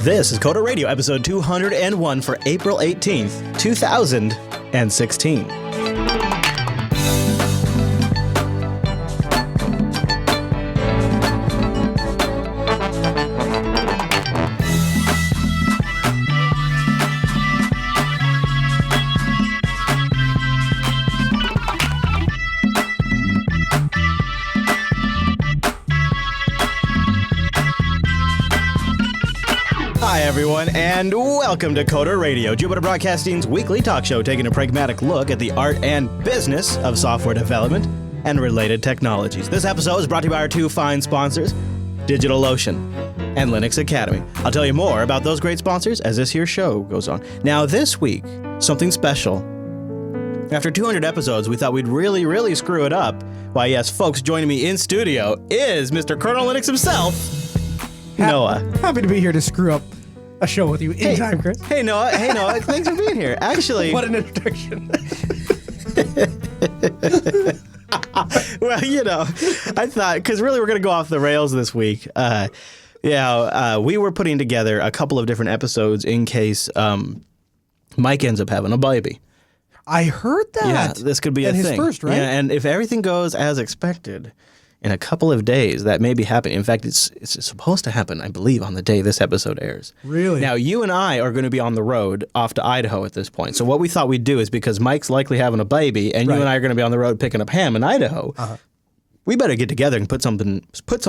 This is Coda Radio, episode 201 for April 18th, 2016. Hi, everyone, and welcome to Coda Radio, Jupiter Broadcasting's weekly talk show taking a pragmatic look at the art and business of software development and related technologies. This episode is brought to you by our two fine sponsors, DigitalOcean and Linux Academy. I'll tell you more about those great sponsors as this here show goes on. Now, this week, something special. After 200 episodes, we thought we'd really screw it up. Why, yes, folks, joining me in studio is Mr. Colonel Linux himself, Noah. Happy to be here to screw up a show with you anytime, Chris. Hey, Noah. Thanks for being here. Actually... What an introduction. Well, I thought, because really we're going to go off the rails this week. We were putting together a couple of different episodes in case Mike ends up having a baby. I heard that. Yeah, this could be a thing. His first, right? Yeah, and if everything goes as expected, in a couple of days, that may be happening. In fact, it's supposed to happen, I believe, on the day this episode airs. Really? Now, you and I are going to be on the road off to Idaho at this point. So what we thought we'd do is, because Mike's likely having a baby, and you and I are going to be on the road picking up ham in Idaho, we better get together and put something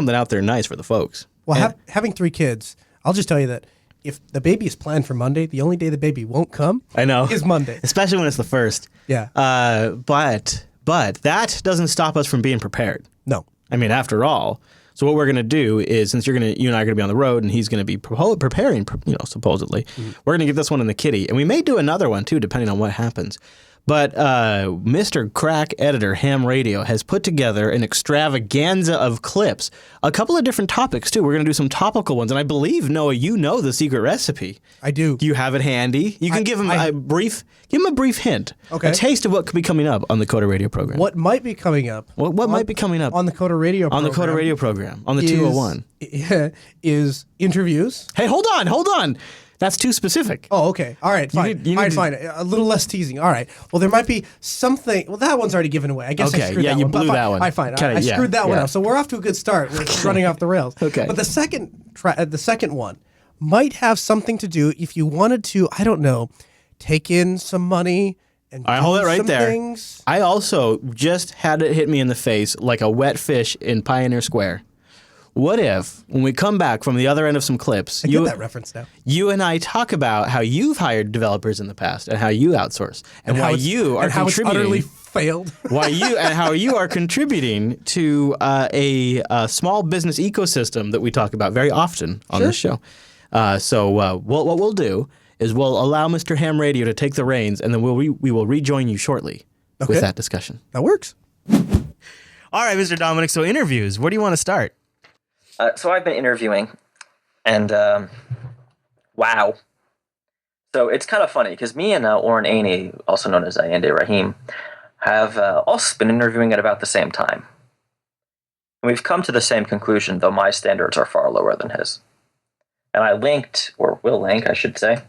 out there nice for the folks. Well, having three kids, I'll just tell you that if the baby is planned for Monday, the only day the baby won't come is Monday. Especially when it's the first. Yeah. But that doesn't stop us from being prepared. No. I mean, after all, so what we're going to do is, since you and I are going to be on the road and he's going to be preparing, supposedly, we're going to get this one in the kitty. And we may do another one, too, depending on what happens. But Mr. Crack Editor Ham Radio has put together an extravaganza of clips, a couple of different topics, too. We're going to do some topical ones. And I believe, Noah, you know the secret recipe. I do. Do you have it handy? You can give him a brief hint. Okay. A taste of what could be coming up on the Coda Radio program. What might be coming up? What might be coming up? On the Coda Radio program. On the Coda Radio program. On the 201. Is interviews. Hey, hold on. That's too specific. Oh, okay. All right, fine. Fine. A little less teasing. All right. Well, there might be something. Well, that one's already given away. I guess I screwed that one. You blew that one. All right, fine. I screwed that one up. So we're off to a good start. We're running off the rails. Okay. But the second one might have something to do if you wanted to, I don't know, take in some money and do hold it right some there. things. I also just had it hit me in the face like a wet fish in Pioneer Square. What if, when we come back from the other end of some clips, I get that reference now. You and I talk about how you've hired developers in the past and how you outsource and how you are contributing. How it's utterly failed. How you are contributing to a small business ecosystem that we talk about very often on this show. So what we'll do is we'll allow Mr. Ham Radio to take the reins, and then we will rejoin you shortly with that discussion. That works. All right, Mr. Dominic. So interviews. Where do you want to start? So I've been interviewing, and wow. So it's kind of funny, because me and Oren Aney, also known as Ayende Rahim, have also been interviewing at about the same time. And we've come to the same conclusion, though my standards are far lower than his. And I linked, or will link, I should say,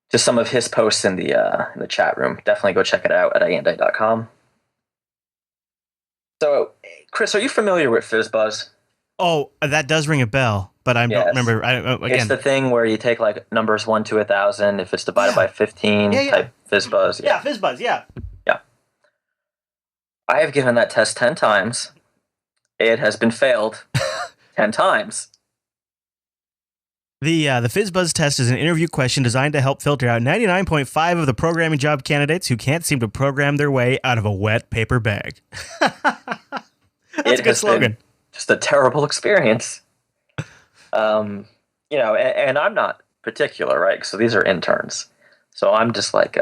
to some of his posts in the chat room. Definitely go check it out at ayende.com. So, Chris, are you familiar with FizzBuzz? Oh, that does ring a bell, but I don't remember. Again, it's the thing where you take like numbers 1 to 1,000. If it's divided by 15, type FizzBuzz. Yeah, FizzBuzz. Yeah. I have given that test 10 times. It has been failed 10 times. The FizzBuzz test is an interview question designed to help filter out 99.5% of the programming job candidates who can't seem to program their way out of a wet paper bag. That's a good slogan. Just a terrible experience. And I'm not particular, right? So these are interns. So I'm just like,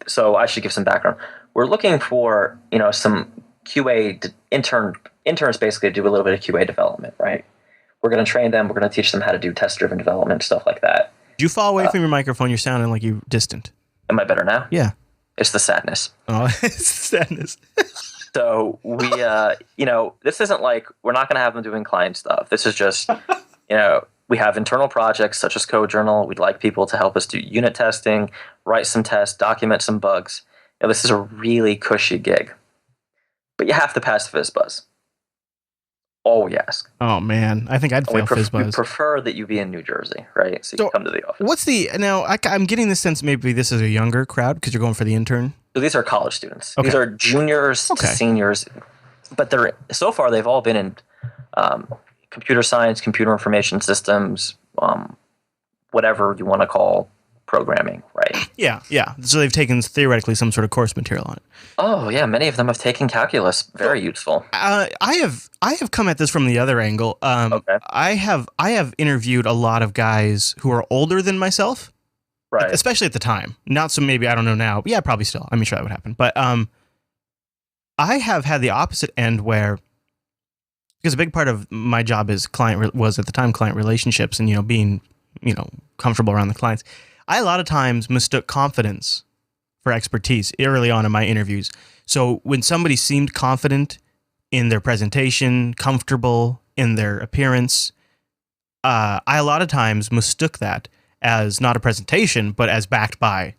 so I should give some background. We're looking for, some QA interns basically do a little bit of QA development, right? We're going to train them. We're going to teach them how to do test-driven development, stuff like that. Do you fall away from your microphone? You're sounding like you're distant. Am I better now? Yeah. It's the sadness. Oh, it's the sadness. So we, this isn't like, we're not going to have them doing client stuff. This is just, we have internal projects such as CodeJournal. We'd like people to help us do unit testing, write some tests, document some bugs. This is a really cushy gig. But you have to pass FizzBuzz. All we ask. Oh, man. I think I'd fail FizzBuzz. We prefer that you be in New Jersey, right? So you come to the office. Now, I'm getting the sense maybe this is a younger crowd because you're going for the intern. So these are college students. Okay. These are juniors to seniors. But so far, they've all been in computer science, computer information systems, whatever you want to call programming, right? Yeah. So they've taken theoretically some sort of course material on it. Oh yeah, many of them have taken calculus. Very useful. I have come at this from the other angle. Okay. I have interviewed a lot of guys who are older than myself, right? Especially at the time. Not so maybe I don't know now. But yeah, probably still. I'm sure that would happen. But I have had the opposite end where, because a big part of my job as was at the time client relationships and being comfortable around the clients. I a lot of times mistook confidence for expertise early on in my interviews. So when somebody seemed confident in their presentation, comfortable in their appearance, I a lot of times mistook that as not a presentation, but as backed by,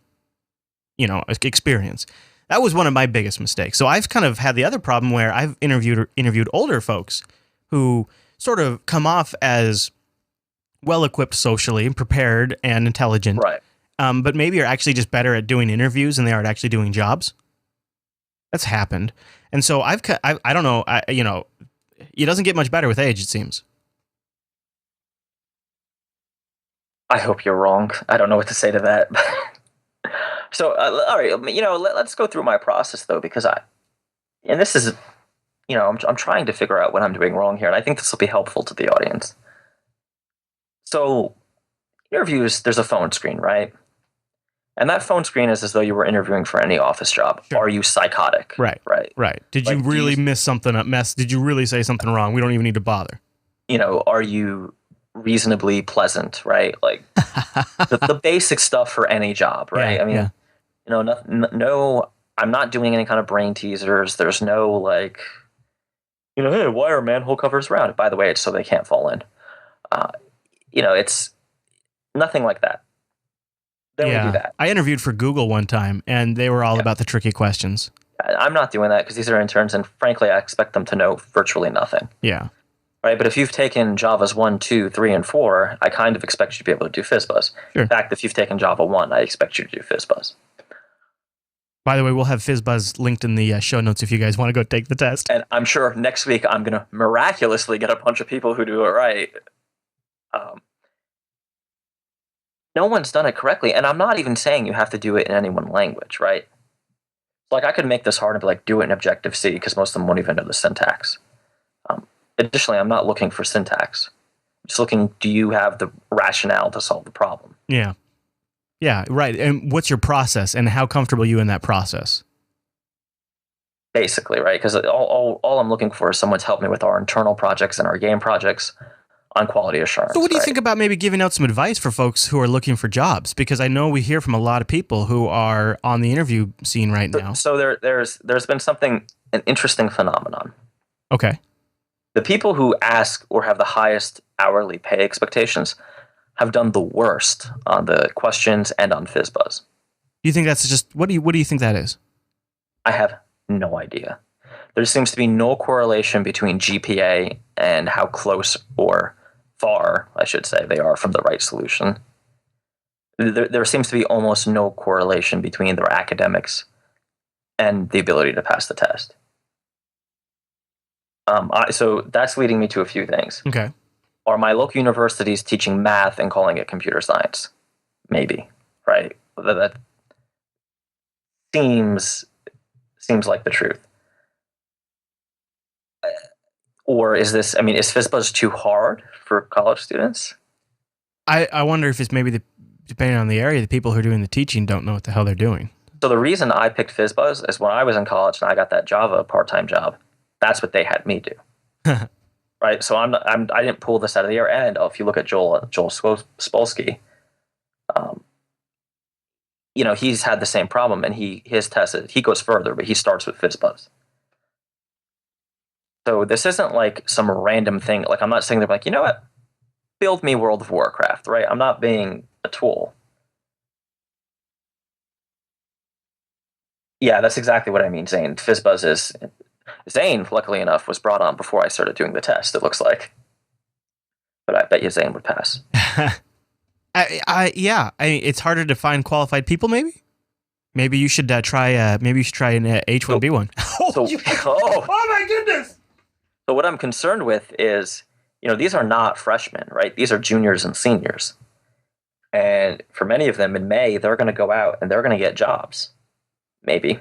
experience. That was one of my biggest mistakes. So I've kind of had the other problem where I've interviewed older folks who sort of come off as well-equipped socially and prepared and intelligent, right? But maybe are actually just better at doing interviews than they are at actually doing jobs. That's happened. And so I don't know, it doesn't get much better with age, it seems. I hope you're wrong. I don't know what to say to that. So, all right, let's go through my process though, because this is, I'm trying to figure out what I'm doing wrong here, and I think this will be helpful to the audience. So, interviews, there's a phone screen, right? And that phone screen is as though you were interviewing for any office job. Sure. Are you psychotic? Right. Did you really miss something up? Did you really say something wrong? We don't even need to bother. Are you reasonably pleasant, right? Like the basic stuff for any job, right? Yeah, I mean, no, I'm not doing any kind of brain teasers. There's no like, hey, why are manhole covers round? By the way, it's so they can't fall in. It's nothing like that. They don't do that. I interviewed for Google one time, and they were all about the tricky questions. I'm not doing that because these are interns, and frankly, I expect them to know virtually nothing. Yeah. Right, but if you've taken Javas 1, 2, 3, and 4, I kind of expect you to be able to do FizzBuzz. Sure. In fact, if you've taken Java 1, I expect you to do FizzBuzz. By the way, we'll have FizzBuzz linked in the show notes if you guys want to go take the test. And I'm sure next week I'm going to miraculously get a bunch of people who do it right. No one's done it correctly, and I'm not even saying you have to do it in any one language, right? Like, I could make this hard and be like, do it in Objective-C, because most of them won't even know the syntax. Additionally, I'm not looking for syntax. I'm just looking, do you have the rationale to solve the problem? Yeah. Yeah, right. And what's your process, and how comfortable are you in that process? Basically, right? Because all I'm looking for is someone to help me with our internal projects and our game projects on quality assurance. So what do you think about maybe giving out some advice for folks who are looking for jobs? Because I know we hear from a lot of people who are on the interview scene right now. So there's been an interesting phenomenon. Okay. The people who ask or have the highest hourly pay expectations have done the worst on the questions and on FizzBuzz. Do you think that's just, what do you think that is? I have no idea. There seems to be no correlation between GPA and how close or far, I should say, they are from the right solution. There seems to be almost no correlation between their academics and the ability to pass the test. So that's leading me to a few things. Okay. Are my local universities teaching math and calling it computer science? Maybe, right? That seems like the truth. Or is FizzBuzz too hard for college students? I wonder if it's maybe depending on the area, the people who are doing the teaching don't know what the hell they're doing. So the reason I picked FizzBuzz is when I was in college and I got that Java part-time job, that's what they had me do. Right? So I didn't pull this out of the air. And if you look at Joel Spolsky, he's had the same problem, and his test he goes further, but he starts with FizzBuzz. So this isn't like some random thing. Like, I'm not saying they're like, you know what? build me World of Warcraft, right? I'm not being a tool. Yeah, that's exactly what I mean, Zane. FizzBuzz is Zane, luckily enough, was brought on before I started doing the test, it looks like. But I bet you Zane would pass. Yeah, it's harder to find qualified people. Maybe you should try. Maybe you should try an H1B1. Oh my goodness! So what I'm concerned with is, these are not freshmen, right? These are juniors and seniors, and for many of them in May, they're going to go out and they're going to get jobs. Maybe.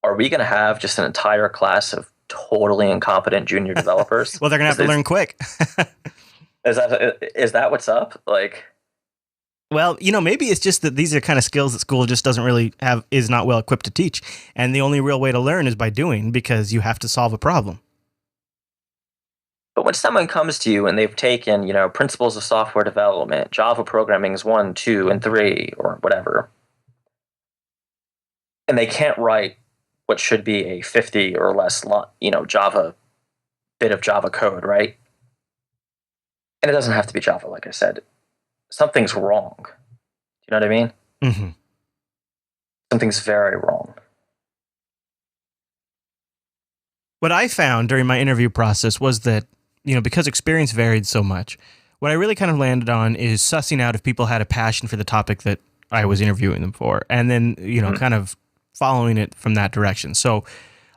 Are we going to have just an entire class of totally incompetent junior developers? Well, they're going to have to learn quick. Is that what's up? Like, well, maybe it's just that these are kind of skills that school just doesn't really is not well equipped to teach. And the only real way to learn is by doing, because you have to solve a problem. But when someone comes to you and they've taken, principles of software development, Java programming is 1, 2, and 3, or whatever, and they can't write what should be a 50 or less, Java bit of Java code, right? And it doesn't have to be Java, like I said. Something's wrong. Do you know what I mean? Mm-hmm. Something's very wrong. What I found during my interview process was that, because experience varied so much, what I really kind of landed on is sussing out if people had a passion for the topic that I was interviewing them for, and then, kind of following it from that direction. So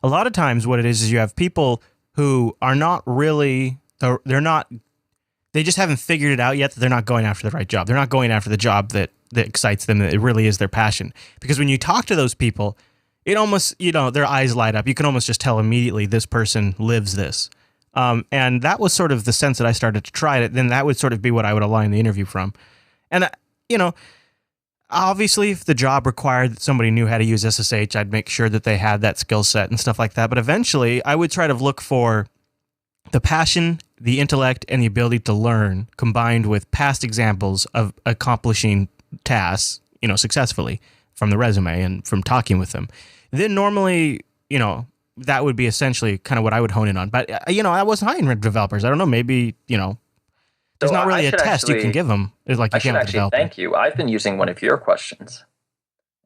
a lot of times what it is you have people who are not really, they just haven't figured it out yet that they're not going after the right job. They're not going after the job that excites them, that it really is their passion. Because when you talk to those people, it almost, their eyes light up. You can almost just tell immediately this person lives this. And that was sort of the sense that I started to try it. Then that would sort of be what I would align the interview from. And, obviously if the job required that somebody knew how to use SSH, I'd make sure that they had that skill set and stuff like that. But eventually I would try to look for the passion, the intellect, and the ability to learn combined with past examples of accomplishing tasks, successfully from the resume and from talking with them. Then normally, that would be essentially kind of what I would hone in on. But, I wasn't hiring developers. I don't know, maybe, there's not really a test you can give them. It's like you can't actually develop. Thank you. I've been using one of your questions.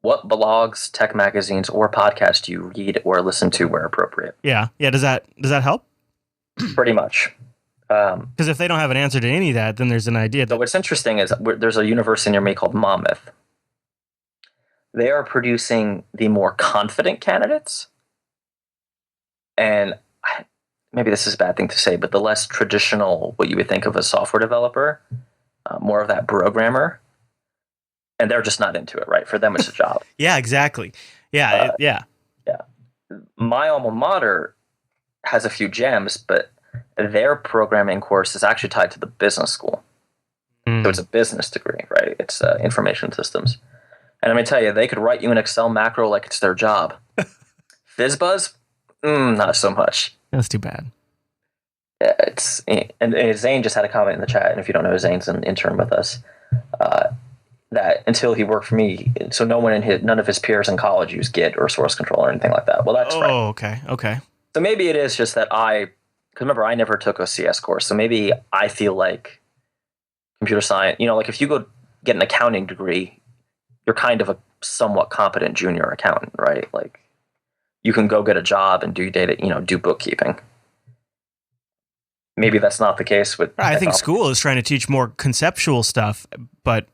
What blogs, tech magazines, or podcasts do you read or listen to where appropriate? Yeah. Does that help? Pretty much. Because if they don't have an answer to any of that, then there's an idea. So what's interesting is there's a university near me called Monmouth. They are producing the more confident candidates, and maybe this is a bad thing to say, but the less traditional, what you would think of as software developer, more of that programmer, and they're just not into it, right? For them, it's a job. Yeah, exactly. Yeah. Yeah. My alma mater has a few gems, but their programming course is actually tied to the business school. So it's a business degree, right? It's information systems. And I'm going to tell you, they could write you an Excel macro like it's their job. FizzBuzz? Not so much. That's too bad. Yeah, and Zane just had a comment in the chat, and if you don't know, Zane's an intern with us, that until he worked for me, so none of his peers in college used Git or source control or anything like that. Well, that's right. Oh, okay. So maybe it is just that because remember, I never took a CS course, so maybe I feel like computer science, like if you go get an accounting degree, you're kind of a somewhat competent junior accountant, right? Like you can go get a job and do data, do bookkeeping. Maybe that's not the case with. I think school is trying to teach more conceptual stuff, but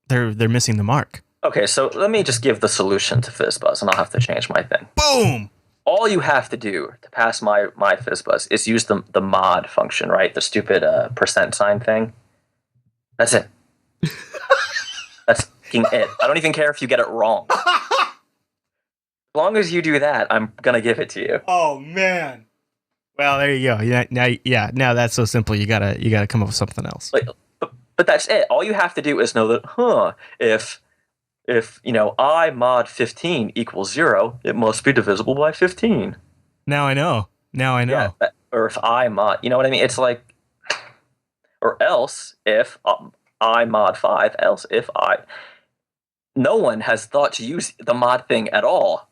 they're missing the mark. Okay, so let me just give the solution to FizzBuzz, and I'll have to change my thing. Boom! All you have to do to pass my FizzBuzz is use the mod function, right? The stupid % thing. That's it. That's it. I don't even care if you get it wrong. As long as you do that, I'm gonna give it to you. Oh man. Well, there you go. Now that's so simple. You gotta come up with something else. But that's it. All you have to do is know that, if I mod 15 equals 0, it must be divisible by 15. Now I know. Yeah, or if I mod, you know what I mean? It's like, or else if I mod 5, else if I. No one has thought to use the mod thing at all.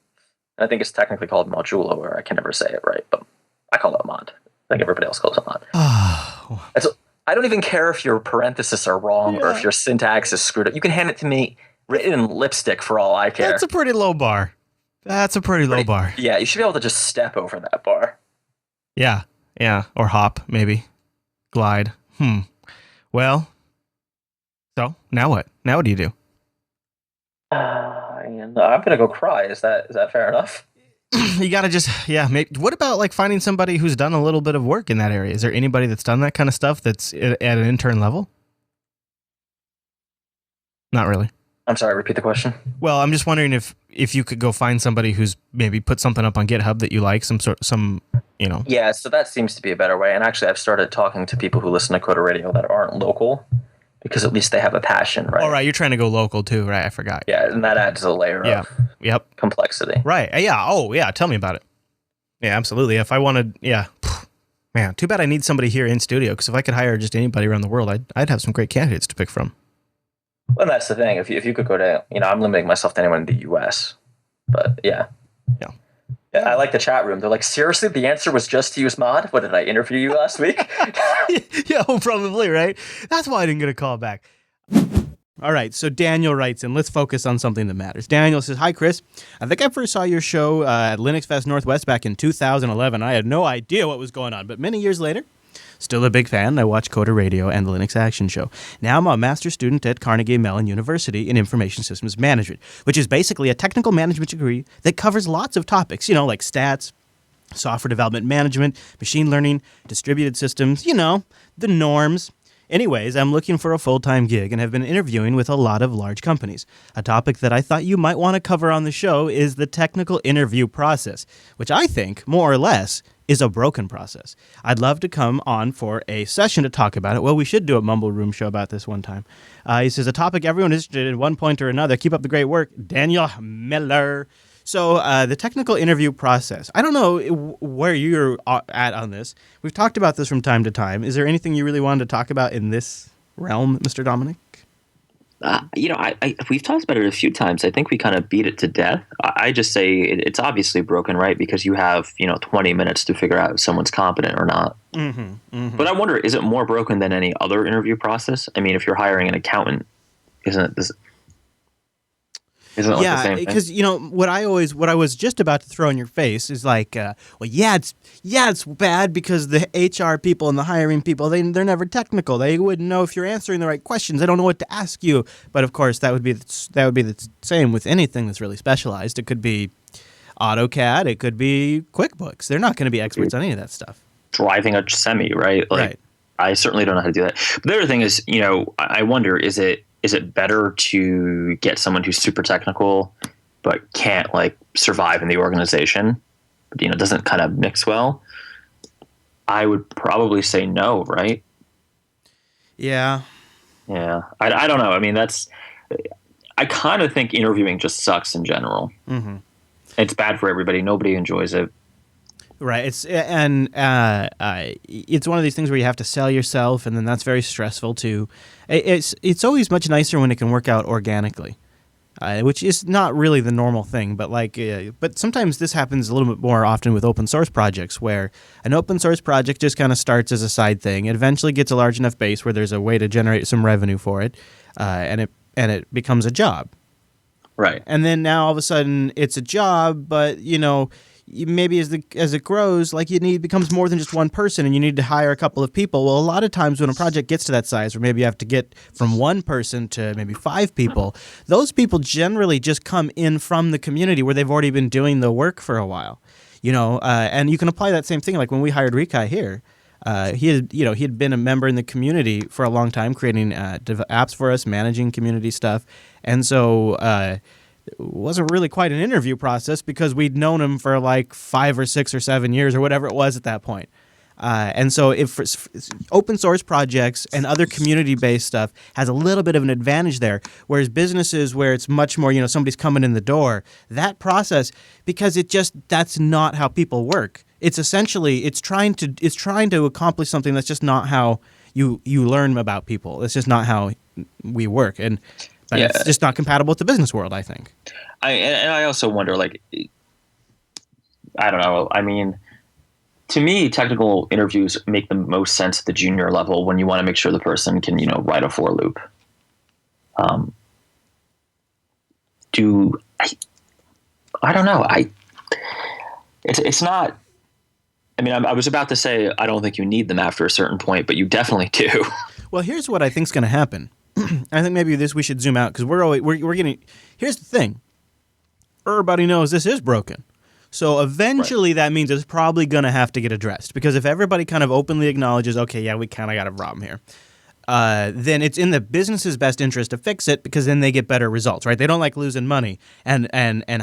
I think it's technically called modulo, or I can never say it right, but I call it a mod. I think everybody else calls it a mod. That's, I don't even care if your parentheses are wrong or if your syntax is screwed up. You can hand it to me written in lipstick for all I care. That's a pretty low bar. That's a pretty low bar. Yeah, you should be able to just step over that bar. Yeah. Or hop, maybe. Glide. Well, so now what? Now what do you do? I'm gonna go cry. Is that fair enough? You gotta just, what about like finding somebody who's done a little bit of work in that area? Is there anybody that's done that kind of stuff that's at an intern level? Not really. I'm sorry, repeat the question. Well, I'm just wondering if you could go find somebody who's maybe put something up on GitHub that you like, Yeah, so that seems to be a better way. And actually, I've started talking to people who listen to Coder Radio that aren't local, because at least they have a passion, right? All right, you're trying to go local too, right? I forgot. Yeah, and that adds a layer of complexity. Right. Yeah. Oh, yeah. Tell me about it. Yeah, absolutely. If I wanted, man, too bad I need somebody here in studio, because if I could hire just anybody around the world, I'd have some great candidates to pick from. Well, that's the thing. If you could go to, I'm limiting myself to anyone in the U.S., but yeah. I like the chat room. They're like, seriously, the answer was just to use mod? What, did I interview you last week? Yeah, well, probably, right? That's why I didn't get a call back. All right, so Daniel writes in, let's focus on something that matters. Daniel says, hi, Chris. I think I first saw your show at Linux Fest Northwest back in 2011. I had no idea what was going on, but many years later, still a big fan. I watch Coder Radio and the Linux Action Show. Now I'm a master's student at Carnegie Mellon University in Information Systems Management, which is basically a technical management degree that covers lots of topics, like stats, software development management, machine learning, distributed systems, the norms. Anyways, I'm looking for a full-time gig and have been interviewing with a lot of large companies. A topic that I thought you might want to cover on the show is the technical interview process, which I think, more or less, is a broken process. I'd love to come on for a session to talk about it. Well, we should do a Mumble Room show about this one time. He says, a topic everyone is interested in one point or another. Keep up the great work. Daniel Miller. So the technical interview process. I don't know where you're at on this. We've talked about this from time to time. Is there anything you really wanted to talk about in this realm, Mr. Dominic? We've talked about it a few times. I think we kind of beat it to death. I just say it's obviously broken, right? Because you have 20 minutes to figure out if someone's competent or not. But I wonder, is it more broken than any other interview process? I mean, if you're hiring an accountant, isn't it the same thing? Because what I was just about to throw in your face is like, it's bad because the HR people and the hiring people, they're never technical. They wouldn't know if you're answering the right questions. They don't know what to ask you. But of course, that would be the same with anything that's really specialized. It could be AutoCAD. It could be QuickBooks. They're not going to be experts on any of that stuff. Driving a semi, right? Right. I certainly don't know how to do that. But the other thing is, I wonder, is it better to get someone who's super technical but can't survive in the organization, doesn't kind of mix well? I would probably say no, right? Yeah. Yeah. I don't know. I mean, I kind of think interviewing just sucks in general. Mm-hmm. It's bad for everybody. Nobody enjoys it. Right. It's one of these things where you have to sell yourself, and then that's very stressful too. It's always much nicer when it can work out organically, which is not really the normal thing. But but sometimes this happens a little bit more often with open source projects, where an open source project just kind of starts as a side thing. It eventually gets a large enough base where there's a way to generate some revenue for it, and it becomes a job. Right. And then now all of a sudden it's a job, but maybe as it grows, it becomes more than just one person, and you need to hire a couple of people. Well, a lot of times when a project gets to that size, where maybe you have to get from one person to maybe 5 people, those people generally just come in from the community where they've already been doing the work for a while. And you can apply that same thing. Like when we hired Rikai here, he had been a member in the community for a long time, creating apps for us, managing community stuff, and so. It wasn't really quite an interview process because we'd known him for 5 or 6 or 7 years or whatever it was at that point. And so if open source projects and other community-based stuff has a little bit of an advantage there, whereas businesses where it's much more, somebody's coming in the door, that process, because that's not how people work. It's essentially, it's trying to accomplish something that's just not how you learn about people. It's just not how we work. But it's just not compatible with the business world, I think. I also wonder, I don't know. I mean, to me, technical interviews make the most sense at the junior level when you want to make sure the person can, write a for loop. I don't know. It's not. I mean, I was about to say I don't think you need them after a certain point, but you definitely do. Well, here's what I think's going to happen. I think maybe we should zoom out because we're getting. Here's the thing. Everybody knows this is broken. So eventually that means it's probably going to have to get addressed because if everybody kind of openly acknowledges, okay, yeah, we kind of got a problem here, then it's in the business's best interest to fix it because then they get better results, right? They don't like losing money, and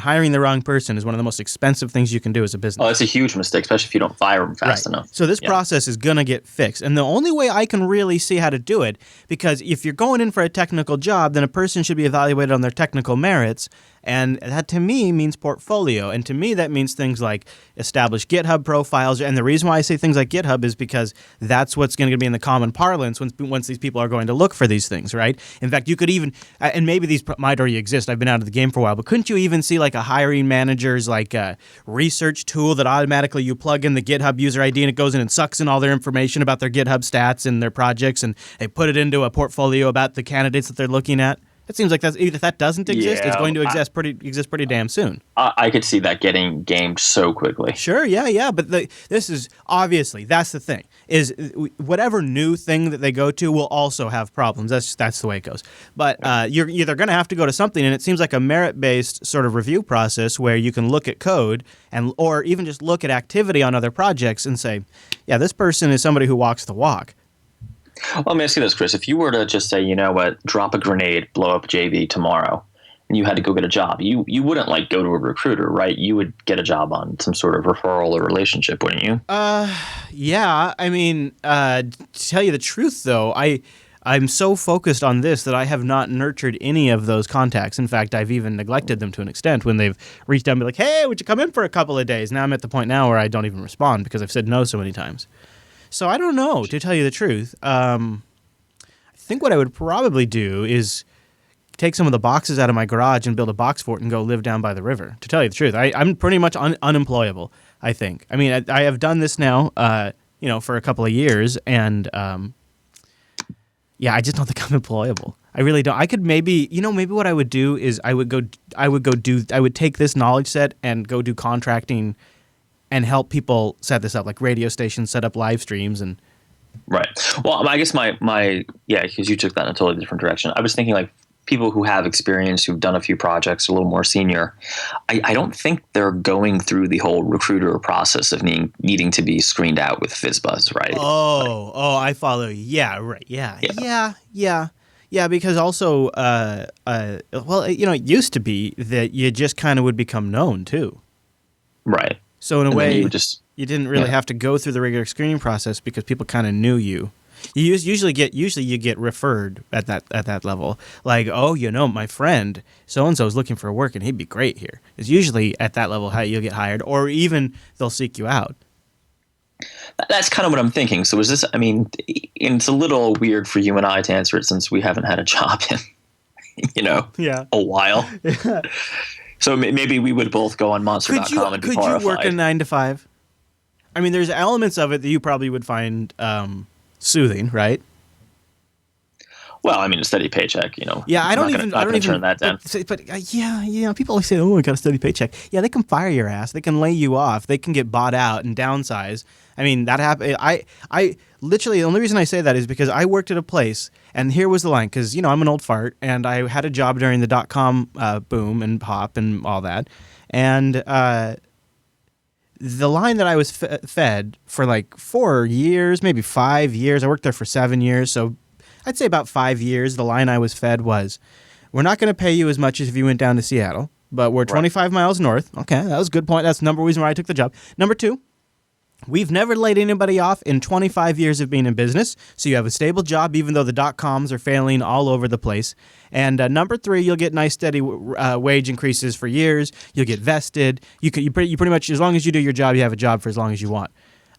hiring the wrong person is one of the most expensive things you can do as a business. Oh, it's a huge mistake, especially if you don't fire them fast enough. So this process is going to get fixed, and the only way I can really see how to do it, because if you're going in for a technical job, then a person should be evaluated on their technical merits. And that to me means portfolio. And to me, that means things like established GitHub profiles. And the reason why I say things like GitHub is because that's what's going to be in the common parlance once these people are going to look for these things, right? In fact, you could even, and maybe these might already exist. I've been out of the game for a while, but couldn't you even see like a hiring manager's like a research tool that automatically you plug in the GitHub user ID and it goes in and sucks in all their information about their GitHub stats and their projects and they put it into a portfolio about the candidates that they're looking at? It seems like if that doesn't exist, it's going to exist pretty damn soon. I could see that getting gamed so quickly. Sure, yeah. But this is obviously that's the thing is whatever new thing that they go to will also have problems. That's the way it goes. But you're either going to have to go to something, and it seems like a merit-based sort of review process where you can look at code or even just look at activity on other projects and say, yeah, this person is somebody who walks the walk. Well, let me ask you this, Chris. If you were to just say, you know what, drop a grenade, blow up JV tomorrow, and you had to go get a job, you wouldn't like go to a recruiter, right? You would get a job on some sort of referral or relationship, wouldn't you? Yeah. I mean, to tell you the truth, though, I'm so focused on this that I have not nurtured any of those contacts. In fact, I've even neglected them to an extent when they've reached out and be like, hey, would you come in for a couple of days? Now I'm at the point now where I don't even respond because I've said no so many times. So I don't know, to tell you the truth. I think what I would probably do is take some of the boxes out of my garage and build a box fort and go live down by the river, to tell you the truth. I'm pretty much unemployable, I think. I mean, I have done this now, for a couple of years, and I just don't think I'm employable. I really don't. I could maybe what I would do is I would take this knowledge set and go do contracting and help people set this up, like radio stations set up live streams and. Right. Well, I guess because you took that in a totally different direction. I was thinking like people who have experience, who've done a few projects, a little more senior. I don't think they're going through the whole recruiter process of needing to be screened out with FizzBuzz, right? I follow. Yeah, right. Yeah, because also, it used to be that you just kind of would become known too. Right. So in a way, you didn't really have to go through the regular screening process because people kind of knew you. You usually get referred at that level. Like, my friend so and so is looking for work and he'd be great here. It's usually at that level how you'll get hired, or even they'll seek you out. That's kind of what I'm thinking. So is this? I mean, it's a little weird for you and I to answer it since we haven't had a job in, a while. Yeah. So maybe we would both go on Monster.com and be horrified. Could you work a 9 to 5? I mean, there's elements of it that you probably would find soothing, right? Well, I mean, a steady paycheck, Yeah, I don't even turn that down. But people always say, "Oh, I got a steady paycheck." Yeah, they can fire your ass. They can lay you off. They can get bought out and downsize. I mean, that happened. I literally, the only reason I say that is because I worked at a place, and here was the line, because I'm an old fart, and I had a job during the .com boom and pop and all that, and the line that I was fed for like 4 years, maybe 5 years. I worked there for 7 years, so I'd say about 5 years. The line I was fed was, "We're not going to pay you as much as if you went down to Seattle, but we're 25 miles north." Okay, that was a good point. That's the number one reason why I took the job. Number two, we've never laid anybody off in 25 years of being in business, so you have a stable job even though the .coms are failing all over the place. And number three, you'll get nice steady wage increases for years. You'll get vested. You pretty much, as long as you do your job, you have a job for as long as you want.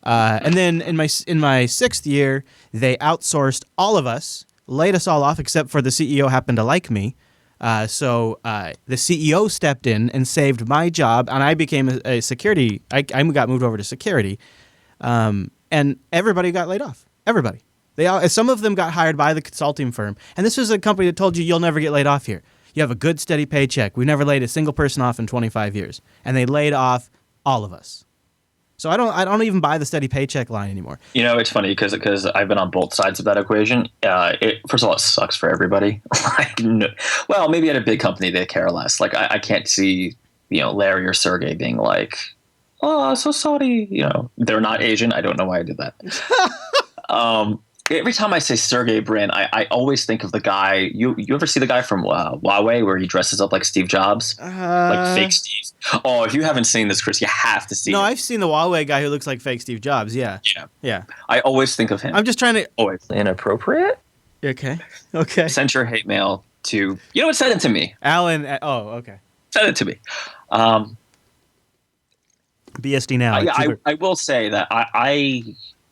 And then in my 6th year, they outsourced all of us, laid us all off except for the CEO happened to like me. So the CEO stepped in and saved my job, and I became a security. I got moved over to security. and everybody got laid off. Everybody. Some of them got hired by the consulting firm, and this was a company that told you you'll never get laid off here. You have a good, steady paycheck. We never laid a single person off in 25 years, and they laid off all of us. So I don't even buy the steady paycheck line anymore. It's funny because I've been on both sides of that equation. First of all, it sucks for everybody. Well, maybe at a big company they care less. Like I can't see Larry or Sergey being like, "Oh, so sorry." They're not Asian. I don't know why I did that. Every time I say Sergey Brin, I always think of the guy. You ever see the guy from Huawei where he dresses up like Steve Jobs, like fake Steve? Oh, if you haven't seen this, Chris, you have to see. No, it. I've seen the Huawei guy who looks like fake Steve Jobs. Yeah. I always think of him. I'm just trying to. Always Inappropriate? Okay. Send your hate mail to send it to me. Alan. Okay. Send it to me. BSD now. I will say that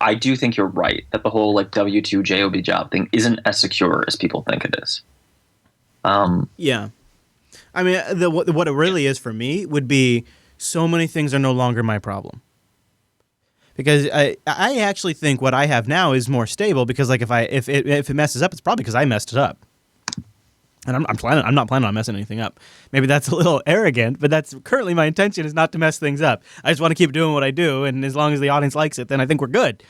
I do think you're right that the whole W-2 job job thing isn't as secure as people think it is. Yeah. I mean, what it really is for me would be so many things are no longer my problem. Because I actually think what I have now is more stable because if it messes up, it's probably because I messed it up. And I'm not planning on messing anything up. Maybe that's a little arrogant, but that's currently my intention is not to mess things up. I just want to keep doing what I do, and as long as the audience likes it, then I think we're good.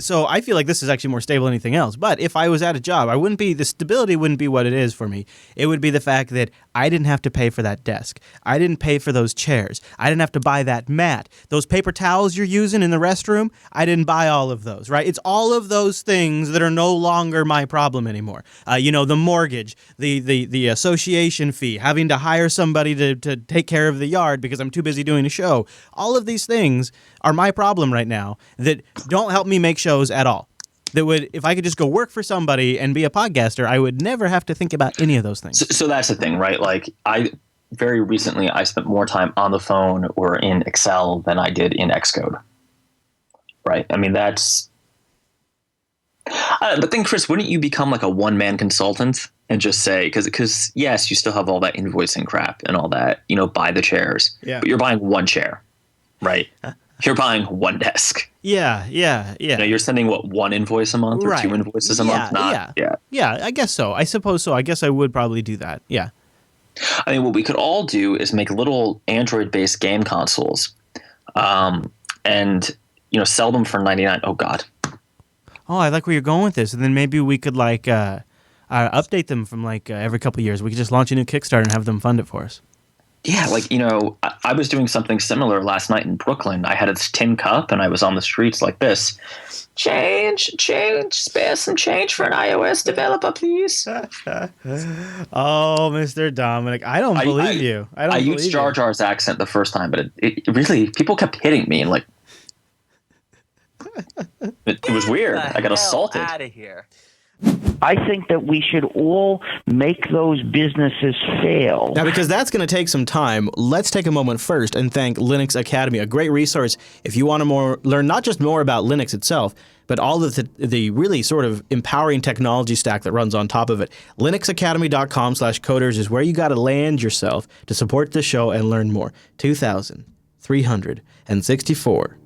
So I feel like this is actually more stable than anything else. But if I was at a job, the stability wouldn't be what it is for me. It would be the fact that I didn't have to pay for that desk. I didn't pay for those chairs. I didn't have to buy that mat. Those paper towels you're using in the restroom, I didn't buy all of those, right? It's all of those things that are no longer my problem anymore. The mortgage, the association fee, having to hire somebody to take care of the yard because I'm too busy doing a show. All of these things are my problem right now that don't help me make shows at all. That would, if I could just go work for somebody and be a podcaster, I would never have to think about any of those things. So that's the thing, right? Like very recently, I spent more time on the phone or in Excel than I did in Xcode. Right? I mean, that's. But then, Chris, wouldn't you become like a one-man consultant and just say, because yes, you still have all that invoicing crap and all that, buy the chairs, but you're buying one chair, right? You're buying one desk. Yeah. You're sending one invoice a month or two invoices a month? Yeah, I guess so. I suppose so. I guess I would probably do that. Yeah. I mean, what we could all do is make little Android-based game consoles, and sell them for $99. Oh God. Oh, I like where you're going with this. And then maybe we could update them from every couple of years. We could just launch a new Kickstarter and have them fund it for us. Yeah, I was doing something similar last night in Brooklyn. I had a tin cup, and I was on the streets like this. Change, spare some change for an iOS developer, please. Oh, Mr. Dominic, I don't believe you. I used Jar Jar's accent the first time, but it really, people kept hitting me, and it was weird. I got assaulted. Out of here. I think that we should all make those businesses fail. Now, because that's going to take some time, let's take a moment first and thank Linux Academy, a great resource if you want to learn not just more about Linux itself, but all of the really sort of empowering technology stack that runs on top of it. linuxacademy.com/coders is where you got to land yourself to support the show and learn more. 2,364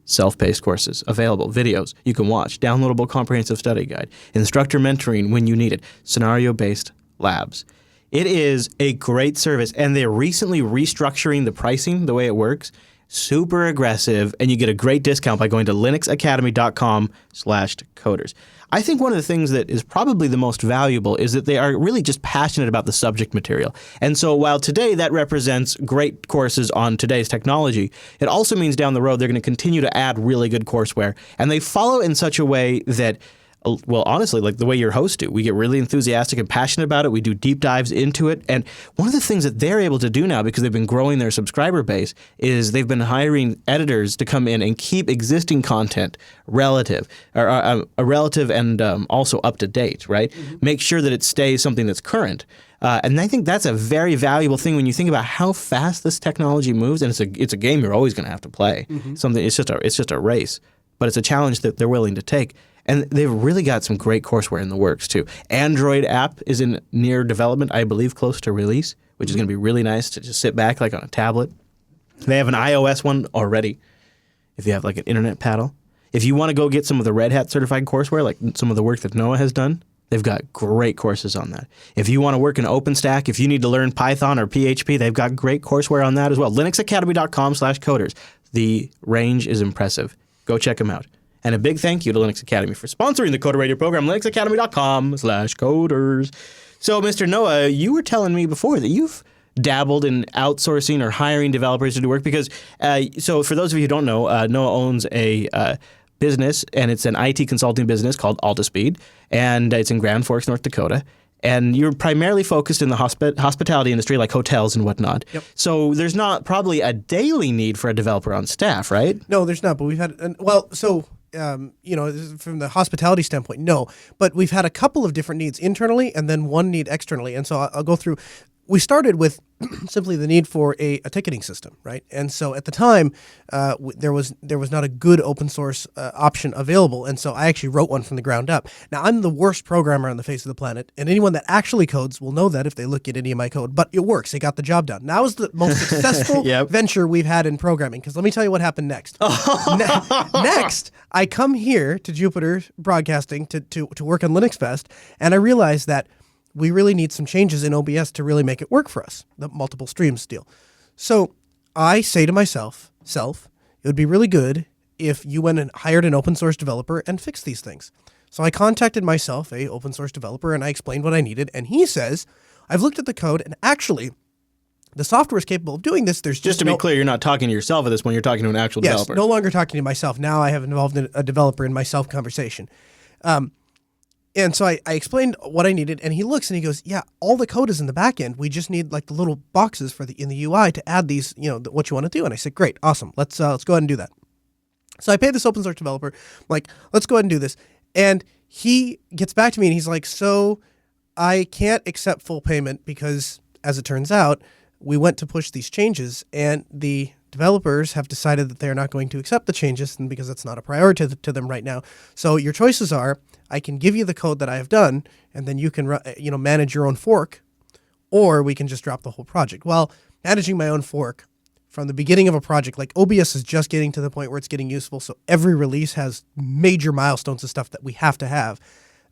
self-paced courses, available videos you can watch, downloadable comprehensive study guide, instructor mentoring when you need it, scenario-based labs. It is a great service, and they're recently restructuring the pricing, the way it works. Super aggressive, and you get a great discount by going to linuxacademy.com/coders. I think one of the things that is probably the most valuable is that they are really just passionate about the subject material. And so while today that represents great courses on today's technology, it also means down the road they're going to continue to add really good courseware. And they follow in such a way that, well, honestly, like the way your hosts do. We get really enthusiastic and passionate about it. We do deep dives into it. And one of the things that they're able to do now, because they've been growing their subscriber base, is they've been hiring editors to come in and keep existing content relative and also up to date, right? Mm-hmm. Make sure that it stays something that's current. And I think that's a very valuable thing when you think about how fast this technology moves. And it's a game you're always going to have to play. Mm-hmm. It's just a race, but it's a challenge that they're willing to take. And they've really got some great courseware in the works, too. Android app is in near development, I believe, close to release, which is going to be really nice to just sit back like on a tablet. They have an iOS one already. if you have like an internet paddle. If you want to go get some of the Red Hat certified courseware, like some of the work that Noah has done, they've got great courses on that. If you want to work in OpenStack, if you need to learn Python or PHP, they've got great courseware on that as well. linuxacademy.com/coders. The range is impressive. Go check them out. And a big thank you to Linux Academy for sponsoring the Coder Radio program, linuxacademy.com/coders. So, Mr. Noah, you were telling me before that you've dabbled in outsourcing or hiring developers to do work because, so for those of you who don't know, Noah owns a business, and it's an IT consulting business called Altispeed, and it's in Grand Forks, North Dakota. And you're primarily focused in the hospitality industry, like hotels and whatnot. Yep. So there's not probably a daily need for a developer on staff, right? No, there's not. But we've had from the hospitality standpoint, no. But we've had a couple of different needs internally, and then one need externally. And so I'll go through. We started with simply the need for a ticketing system, right? And so at the time, there was not a good open source option available, and so I actually wrote one from the ground up. Now, I'm the worst programmer on the face of the planet, and anyone that actually codes will know that if they look at any of my code. But it works; it got the job done. That was the most successful venture we've had in programming. Because let me tell you what happened next. Next, I come here to Jupiter Broadcasting to work on Linux Fest, and I realized that we really need some changes in OBS to really make it work for us, the multiple streams deal. So I say to myself, it would be really good if you went and hired an open source developer and fixed these things. So I contacted myself, a open source developer, and I explained what I needed. And he says, I've looked at the code, and actually, the software is capable of doing this. There's just to be clear, you're not talking to yourself at this point. You're talking to an actual developer. Yes, no longer talking to myself. Now I have involved a developer in my self conversation. And so I explained what I needed, and he looks and he goes, "Yeah, all the code is in the back end. We just need like the little boxes in the UI to add these, what you want to do." And I said, "Great, awesome. Let's go ahead and do that." So I paid this open source developer. I'm like, "Let's go ahead and do this." And he gets back to me and he's like, "So I can't accept full payment because, as it turns out, we went to push these changes, and the developers have decided that they're not going to accept the changes, and because it's not a priority to them right now. So your choices are, I can give you the code that I have done, and then you can manage your own fork, or we can just drop the whole project." Well, managing my own fork from the beginning of a project, like OBS is just getting to the point where it's getting useful, so every release has major milestones and stuff that we have to have.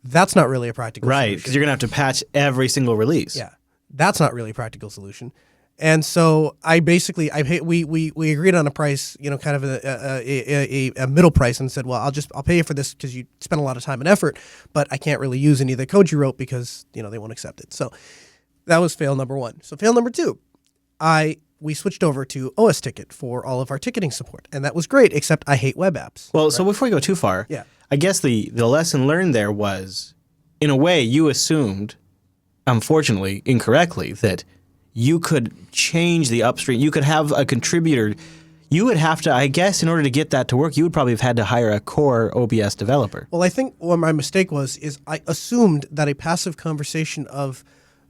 That's not really a practical solution. Right, because you're going to have to patch every single release. Yeah, that's not really a practical solution. And so we agreed on a price, kind of a middle price, and said, "Well, I'll pay you for this because you spent a lot of time and effort, but I can't really use any of the code you wrote because they won't accept it." So that was fail number one. So fail number two, we switched over to OS Ticket for all of our ticketing support, and that was great. Except I hate web apps. Well, so before we go too far, I guess the lesson learned there was, in a way, you assumed, unfortunately, incorrectly, that you could change the upstream. You could have a contributor. You would have to, I guess, in order to get that to work, you would probably have had to hire a core OBS developer. Well, I think what my mistake is I assumed that a passive conversation of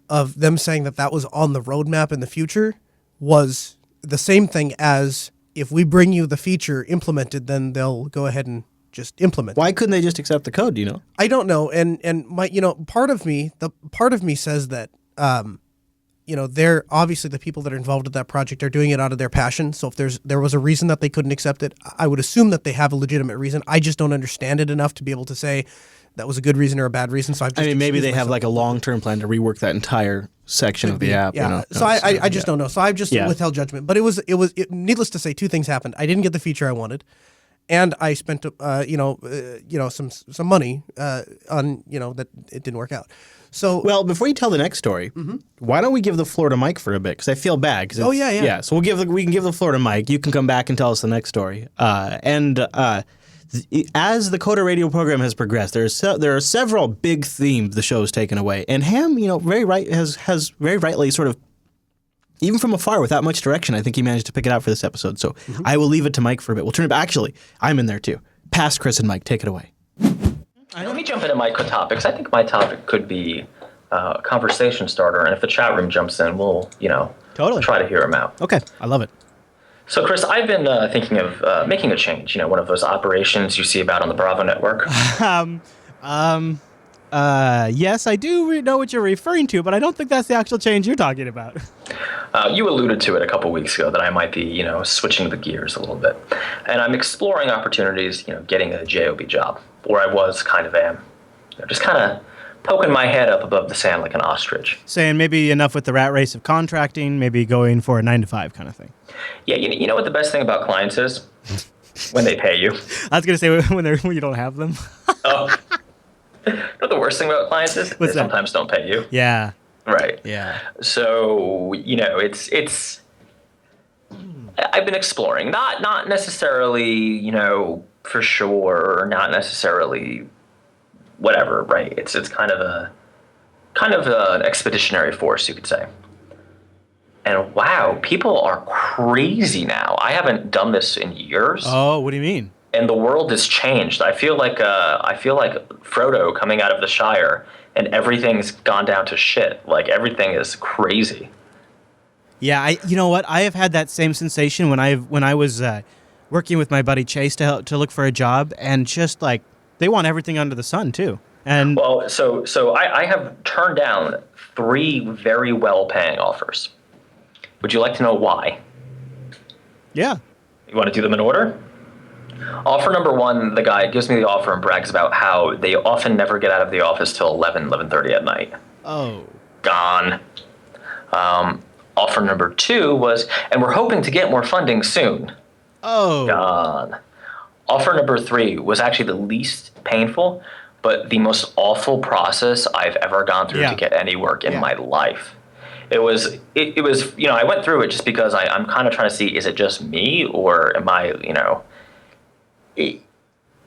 them saying that was on the roadmap in the future was the same thing as, if we bring you the feature implemented, then they'll go ahead and just implement. Why couldn't they just accept the code? Do you know? I don't know. And my part of me says that they're obviously, the people that are involved with that project are doing it out of their passion. So if there was a reason that they couldn't accept it, I would assume that they have a legitimate reason. I just don't understand it enough to be able to say that was a good reason or a bad reason. So maybe they have like a long-term plan to rework that entire section of the app. Yeah. So I just don't know. So I've just withheld judgment. But it was needless to say, two things happened. I didn't get the feature I wanted, and I spent some money on that it didn't work out. So, well, before you tell the next story, why don't we give the floor to Mike for a bit? Because I feel bad. Yeah. So we can give the floor to Mike. You can come back and tell us the next story. As the Coder Radio program has progressed, there are several big themes the show's taken away, and Ham, has very rightly sort of, even from afar, without much direction, I think he managed to pick it out for this episode. So I will leave it to Mike for a bit. We'll turn it back. Actually, I'm in there too. Past Chris and Mike, take it away. Let me jump into my topics. I think my topic could be a conversation starter, and if the chat room jumps in, we'll totally try to hear them out. Okay, I love it. So, Chris, I've been thinking of making a change. One of those operations you see about on the Bravo network. Yes, I do know what you're referring to, but I don't think that's the actual change you're talking about. You alluded to it a couple weeks ago that I might be, switching the gears a little bit, and I'm exploring opportunities, getting a JOB job, or I was kind of am, just kind of poking my head up above the sand like an ostrich. Saying maybe enough with the rat race of contracting, maybe going for a 9 to 5 kind of thing. Yeah, you know what the best thing about clients is? When they pay you. I was gonna say when you don't have them. Oh. You know what the worst thing about clients is? What's They that? sometimes don't pay you. Yeah. Right. Yeah. So, it's I've been exploring, not necessarily, for sure, or not necessarily whatever, right? It's kind of an expeditionary force, you could say. And wow, people are crazy now. I haven't done this in years. Oh, what do you mean? And the world has changed. I feel like Frodo coming out of the Shire, and everything's gone down to shit. Like everything is crazy. Yeah, you know what? I have had that same sensation when I was working with my buddy Chase to look for a job, and just like they want everything under the sun too. And Well, so I have turned down 3 very well-paying offers. Would you like to know why? yeah, You want to do them in order? Offer number 1, the guy gives me the offer and brags about how they often never get out of the office till 11:30 at night. oh, Gone. Offer number 2 was, and we're hoping to get more funding soon. oh, Gone. Offer number 3 was actually the least painful, but the most awful process I've ever gone through Yeah. to get any work in Yeah. my life. It was, I went through it just because I'm kind of trying to see, is it just me or am I,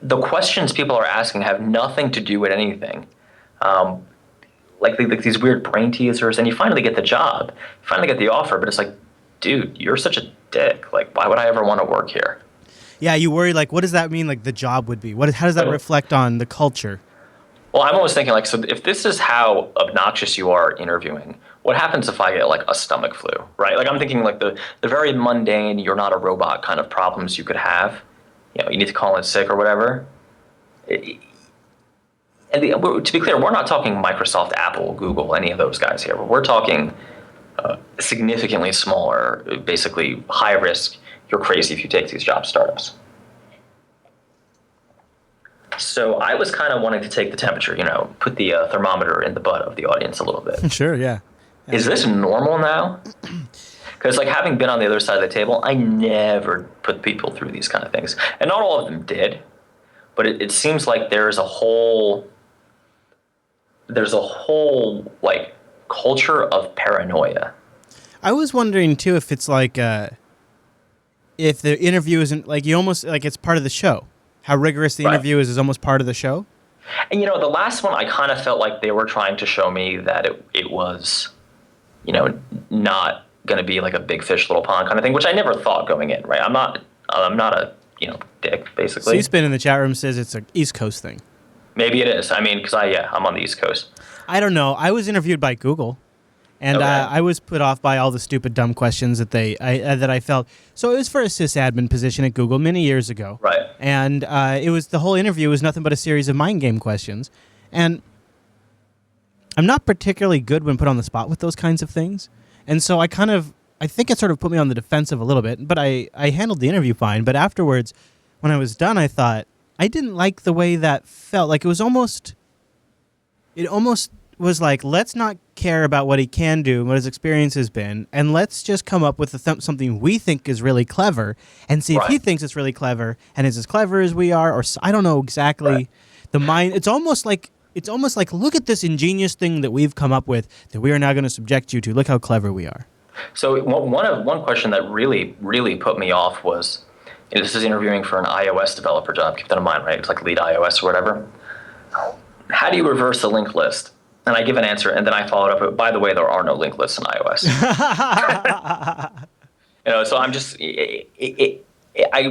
the questions people are asking have nothing to do with anything. Like these weird brain teasers, and you finally get the job, you finally get the offer, but it's like, dude, you're such a dick. Like, why would I ever want to work here? yeah. You worry like, what does that mean? Like the job would be. How does that reflect on the culture? Well, I'm always thinking, like, so if this is how obnoxious you are interviewing, what happens if I get, like, a stomach flu, right? Like, I'm thinking, like, the very mundane, you're not a robot kind of problems you could have. You need to call in sick or whatever. To be clear, we're not talking Microsoft, Apple, Google, any of those guys here. We're talking significantly smaller, basically high risk, you're crazy if you take these job startups. So I was kind of wanting to take the temperature, put the thermometer in the butt of the audience a little bit. Sure, yeah. Is this normal now? Because like having been on the other side of the table, I never put people through these kind of things. And not all of them did, but it seems like there's a whole like culture of paranoia. I was wondering too if it's like if the interview isn't like you almost like it's part of the show. How rigorous the interview is almost part of the show. And the last one, I kind of felt like they were trying to show me that it was, not going to be like a big fish, little pond kind of thing, which I never thought going in. Right? I'm not a dick basically. C-SPIN in the chat room says it's an East Coast thing. Maybe it is. I mean, because I'm on the East Coast. I don't know. I was interviewed by Google, and Okay. I was put off by all the stupid, dumb questions that I felt. So it was for a sysadmin position at Google many years ago. Right. And it was the whole interview was nothing but a series of mind game questions, and I'm not particularly good when put on the spot with those kinds of things, and so I think it sort of put me on the defensive a little bit. But I handled the interview fine. But afterwards, when I was done, I thought I didn't like the way that felt. Like it almost was like, let's not care about what he can do, what his experience has been, and let's just come up with something we think is really clever and see if he Right. thinks it's really clever and is as clever as we are, or I don't know exactly Right. the mind. It's almost like look at this ingenious thing that we've come up with that we are now going to subject you to. Look how clever we are. So one question that really, really put me off was, this is interviewing for an iOS developer job. Keep that in mind, right? It's like lead iOS or whatever. How do you reverse a linked list? And I give an answer, and then I followed up with, by the way, there are no linked lists in iOS. So I'm just, I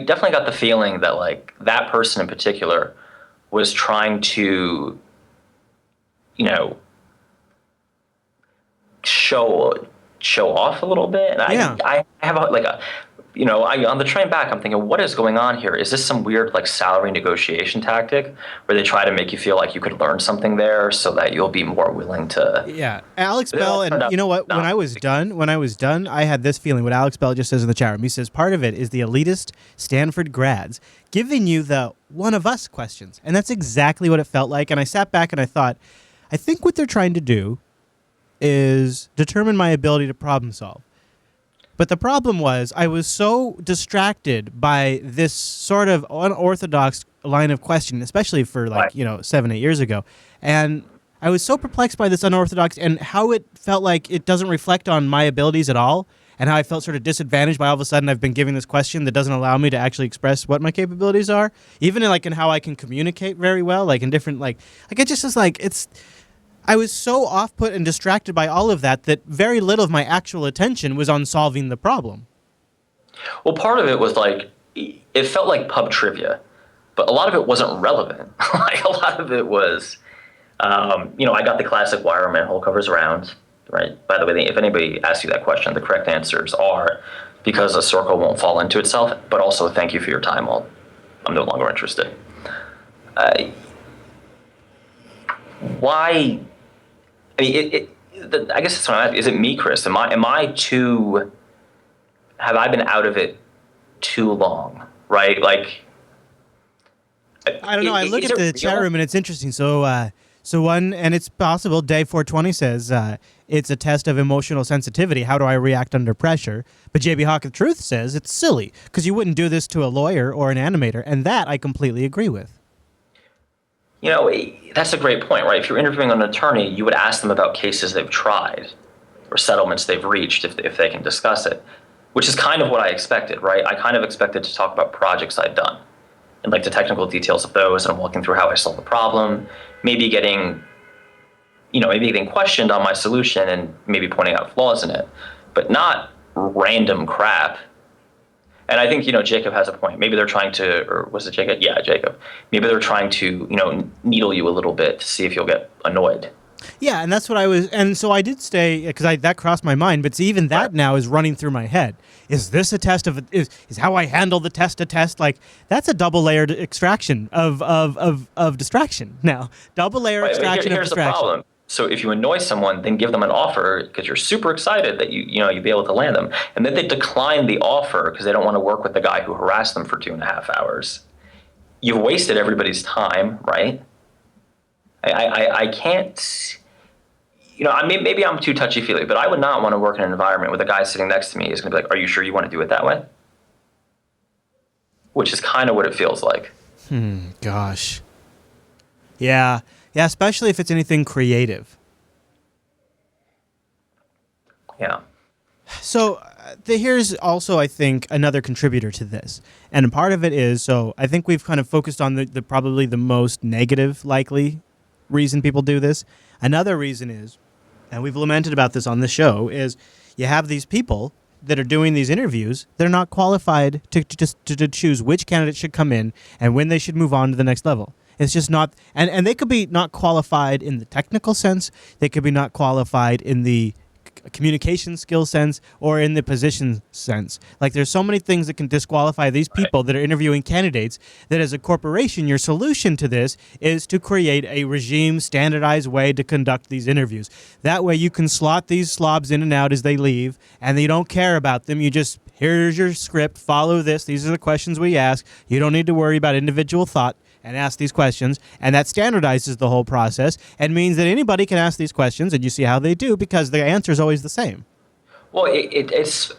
definitely got the feeling that like that person in particular was trying to, show off a little bit. And Yeah. I have on the train back, I'm thinking, what is going on here? Is this some weird like salary negotiation tactic where they try to make you feel like you could learn something there so that you'll be more willing to? Yeah, Alex Bell, turned and out you know what? When not. I was done, I had this feeling. What Alex Bell just says in the chat room, he says part of it is the elitist Stanford grads giving you the one of us questions, and that's exactly what it felt like. And I sat back and I thought, I think what they're trying to do is determine my ability to problem solve. But the problem was I was so distracted by this sort of unorthodox line of questioning, especially for like, Right. 7, 8 years ago. And I was so perplexed by this unorthodox and how it felt like it doesn't reflect on my abilities at all, and how I felt sort of disadvantaged by all of a sudden I've been giving this question that doesn't allow me to actually express what my capabilities are, even in how I can communicate very well, like in different like it just is like I was so off-put and distracted by all of that very little of my actual attention was on solving the problem. Well, part of it was like it felt like pub trivia, but a lot of it wasn't relevant. Like a lot of it was, I got the classic why are manhole covers round, right? By the way, if anybody asks you that question, the correct answers are because a circle won't fall into itself, but also thank you for your time. I'm no longer interested. Why? I mean, I guess that's what I'm asking. Is it me, Chris? Have I been out of it too long? Right? Like, I don't know. I look at the chat room and it's interesting. So one, and it's possible, Dave 420 says it's a test of emotional sensitivity. How do I react under pressure? But JB Hawk of Truth says it's silly because you wouldn't do this to a lawyer or an animator. And that I completely agree with. That's a great point, right? If you're interviewing an attorney, you would ask them about cases they've tried or settlements they've reached if they can discuss it, which is kind of what I expected, right? I kind of expected to talk about projects I've done and like the technical details of those and walking through how I solved the problem, maybe getting questioned on my solution and maybe pointing out flaws in it, but not random crap. And I think, Jacob has a point. Maybe they're trying to, or was it Jacob? Yeah, Jacob. Maybe they're trying to, needle you a little bit to see if you'll get annoyed. Yeah, and that's what I was, and so I did stay, because that crossed my mind, but see, even that now is running through my head. Is this a test of, is how I handle the test a test? Like, that's a double-layered extraction of distraction now. Double-layer extraction of Here's distraction. the problem. So if you annoy someone, then give them an offer because you're super excited that you'd be able to land them. And then they decline the offer because they don't want to work with the guy who harassed them for 2.5 hours. You've wasted everybody's time, right? I can't, maybe I'm too touchy-feely, but I would not want to work in an environment where the guy sitting next to me is going to be like, are you sure you want to do it that way? Which is kind of what it feels like. Gosh. Yeah, especially if it's anything creative. Yeah. So here's also, I think, another contributor to this. And part of it is, so I think we've kind of focused on the probably the most negative likely reason people do this. Another reason is, and we've lamented about this on the show, is you have these people that are doing these interviews. They're not qualified to choose which candidate should come in and when they should move on to the next level. It's just not, and they could be not qualified in the technical sense. They could be not qualified in the communication skill sense or in the position sense. Like, there's so many things that can disqualify these people that are interviewing candidates, that as a corporation, your solution to this is to create a regime standardized way to conduct these interviews. That way you can slot these slobs in and out as they leave, and you don't care about them. You just, here's your script, follow this, these are the questions we ask. You don't need to worry about individual thought and ask these questions, and that standardizes the whole process and means that anybody can ask these questions and you see how they do because the answer is always the same. Well, it's,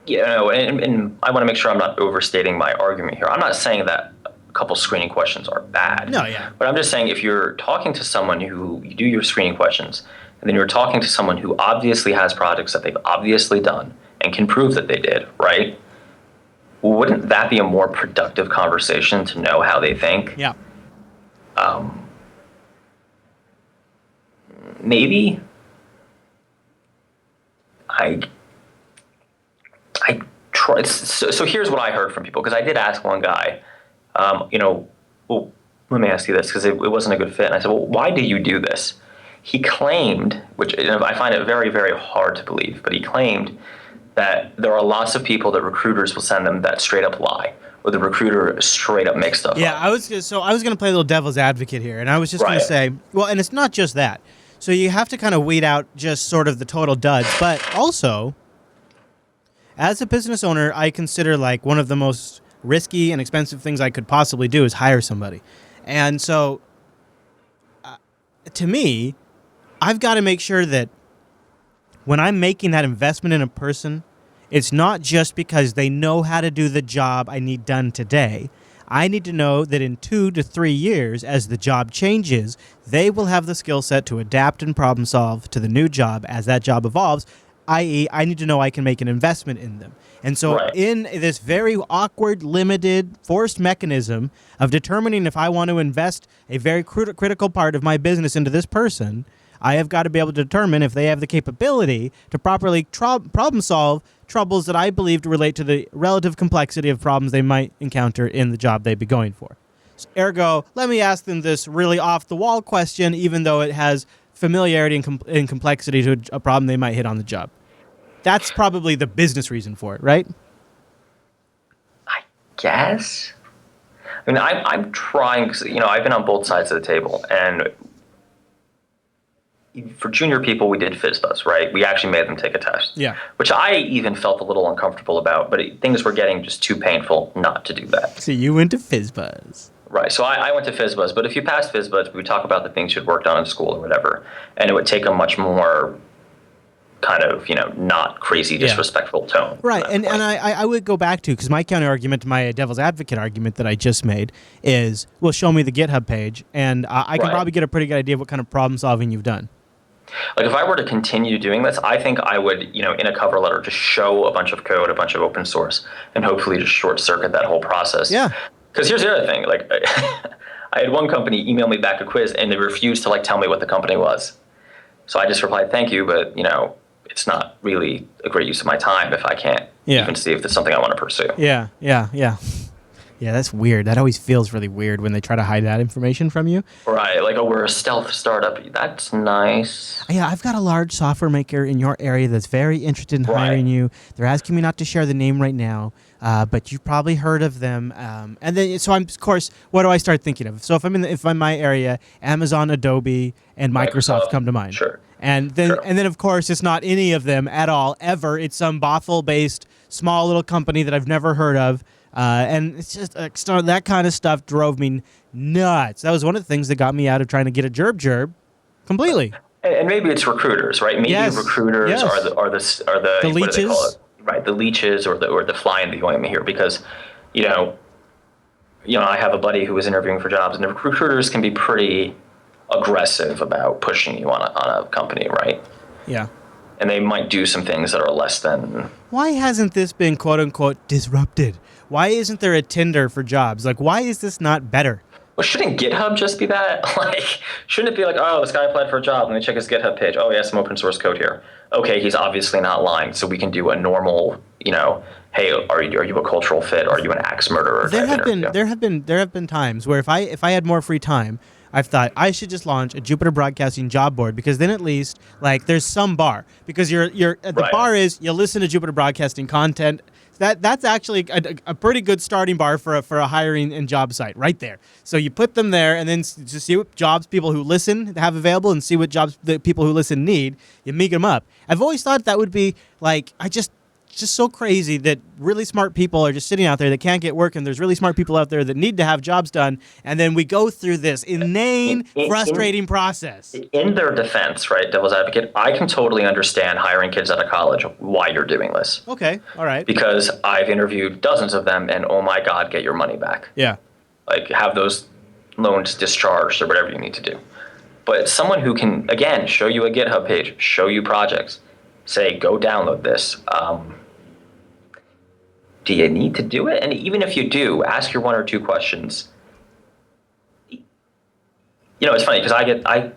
and I want to make sure I'm not overstating my argument here. I'm not saying that a couple screening questions are bad. No, yeah. But I'm just saying if you're talking to someone who you do your screening questions, and then you're talking to someone who obviously has projects that they've obviously done and can prove that they did, right? Wouldn't that be a more productive conversation to know how they think? Yeah. Maybe I try. So here's what I heard from people, because I did ask one guy, well, let me ask you this, because it wasn't a good fit. And I said, well, why do you do this? He claimed, which I find it very, very hard to believe, but he claimed that there are lots of people that recruiters will send them that straight up lie, or the recruiter straight up makes stuff Yeah, up. I was going to play a little devil's advocate here, and I was just going Right. to say, well, and it's not just that. So you have to kind of weed out just sort of the total duds, but also, as a business owner, I consider like one of the most risky and expensive things I could possibly do is hire somebody. And so, to me, I've got to make sure that when I'm making that investment in a person, it's not just because they know how to do the job I need done today. I need to know that in 2 to 3 years, as the job changes, they will have the skill set to adapt and problem solve to the new job as that job evolves, i.e., I need to know I can make an investment in them. And so Right. in this very awkward, limited, forced mechanism of determining if I want to invest a very critical part of my business into this person, I have got to be able to determine if they have the capability to properly problem solve troubles that I believe to relate to the relative complexity of problems they might encounter in the job they'd be going for. So, ergo, let me ask them this really off-the-wall question, even though it has familiarity and complexity to a problem they might hit on the job. That's probably the business reason for it, right? I guess. I mean, I'm trying, 'cause, I've been on both sides of the table, and for junior people, we did FizzBuzz, right? We actually made them take a test. Yeah. Which I even felt a little uncomfortable about, but things were getting just too painful not to do that. So you went to FizzBuzz. Right. So I went to FizzBuzz, but if you passed FizzBuzz, we would talk about the things you'd worked on in school or whatever, and it would take a much more kind of, not crazy disrespectful tone. Right, and I would go back to, because my counter argument to my devil's advocate argument that I just made is, well, show me the GitHub page, and I can Right. probably get a pretty good idea of what kind of problem solving you've done. Like if I were to continue doing this, I think I would, in a cover letter, just show a bunch of code, a bunch of open source, and hopefully just short circuit that whole process. Yeah. Because here's the other thing, like I had one company email me back a quiz and they refused to tell me what the company was. So I just replied, thank you, but it's not really a great use of my time if I can't even see if it's something I want to pursue. Yeah. Yeah, that's weird. That always feels really weird when they try to hide that information from you. Right, like, oh, we're a stealth startup. That's nice. Yeah, I've got a large software maker in your area that's very interested in hiring you. They're asking me not to share the name right now, but you've probably heard of them. And then, so I'm, of course, what do I start thinking of? So if I'm in my area, Amazon, Adobe, and Microsoft come to mind. Sure. And then, of course, it's not any of them at all, ever. It's some Bothell-based small little company that I've never heard of. And it's just that kind of stuff drove me nuts. That was one of the things that got me out of trying to get a jerb completely. And maybe it's recruiters, right? Maybe recruiters are the what do they leeches. call it? Right, the leeches or the fly in the ointment here, because I have a buddy who was interviewing for jobs, and the recruiters can be pretty aggressive about pushing you on a company, right? Yeah. And they might do some things that are less than. Why hasn't this been quote unquote disrupted? Why isn't there a Tinder for jobs? Like, why is this not better? Well, shouldn't GitHub just be that? Shouldn't it be like, oh, this guy applied for a job, let me check his GitHub page. Oh, he has some open source code here. Okay, he's obviously not lying, so we can do a normal, hey, are you a cultural fit? Are you an axe murderer? There have been times where if I had more free time, I've thought I should just launch a Jupiter Broadcasting job board, because then at least there's some bar, because the bar is you listen to Jupiter Broadcasting content. That's actually a pretty good starting bar for a hiring and job site right there. So you put them there, and then just see what jobs people who listen have available, and see what jobs the people who listen need. You meet them up. I've always thought that would be just so crazy that really smart people are just sitting out there that can't get work, and there's really smart people out there that need to have jobs done, and then we go through this inane, frustrating process. In their defense, right, devil's advocate, I can totally understand hiring kids out of college why you're doing this. Okay, all right. Because I've interviewed dozens of them, and oh my God, get your money back. Yeah. Have those loans discharged or whatever you need to do. But someone who can, again, show you a GitHub page, show you projects, say, go download this. Do you need to do it? And even if you do, ask your one or two questions. It's funny because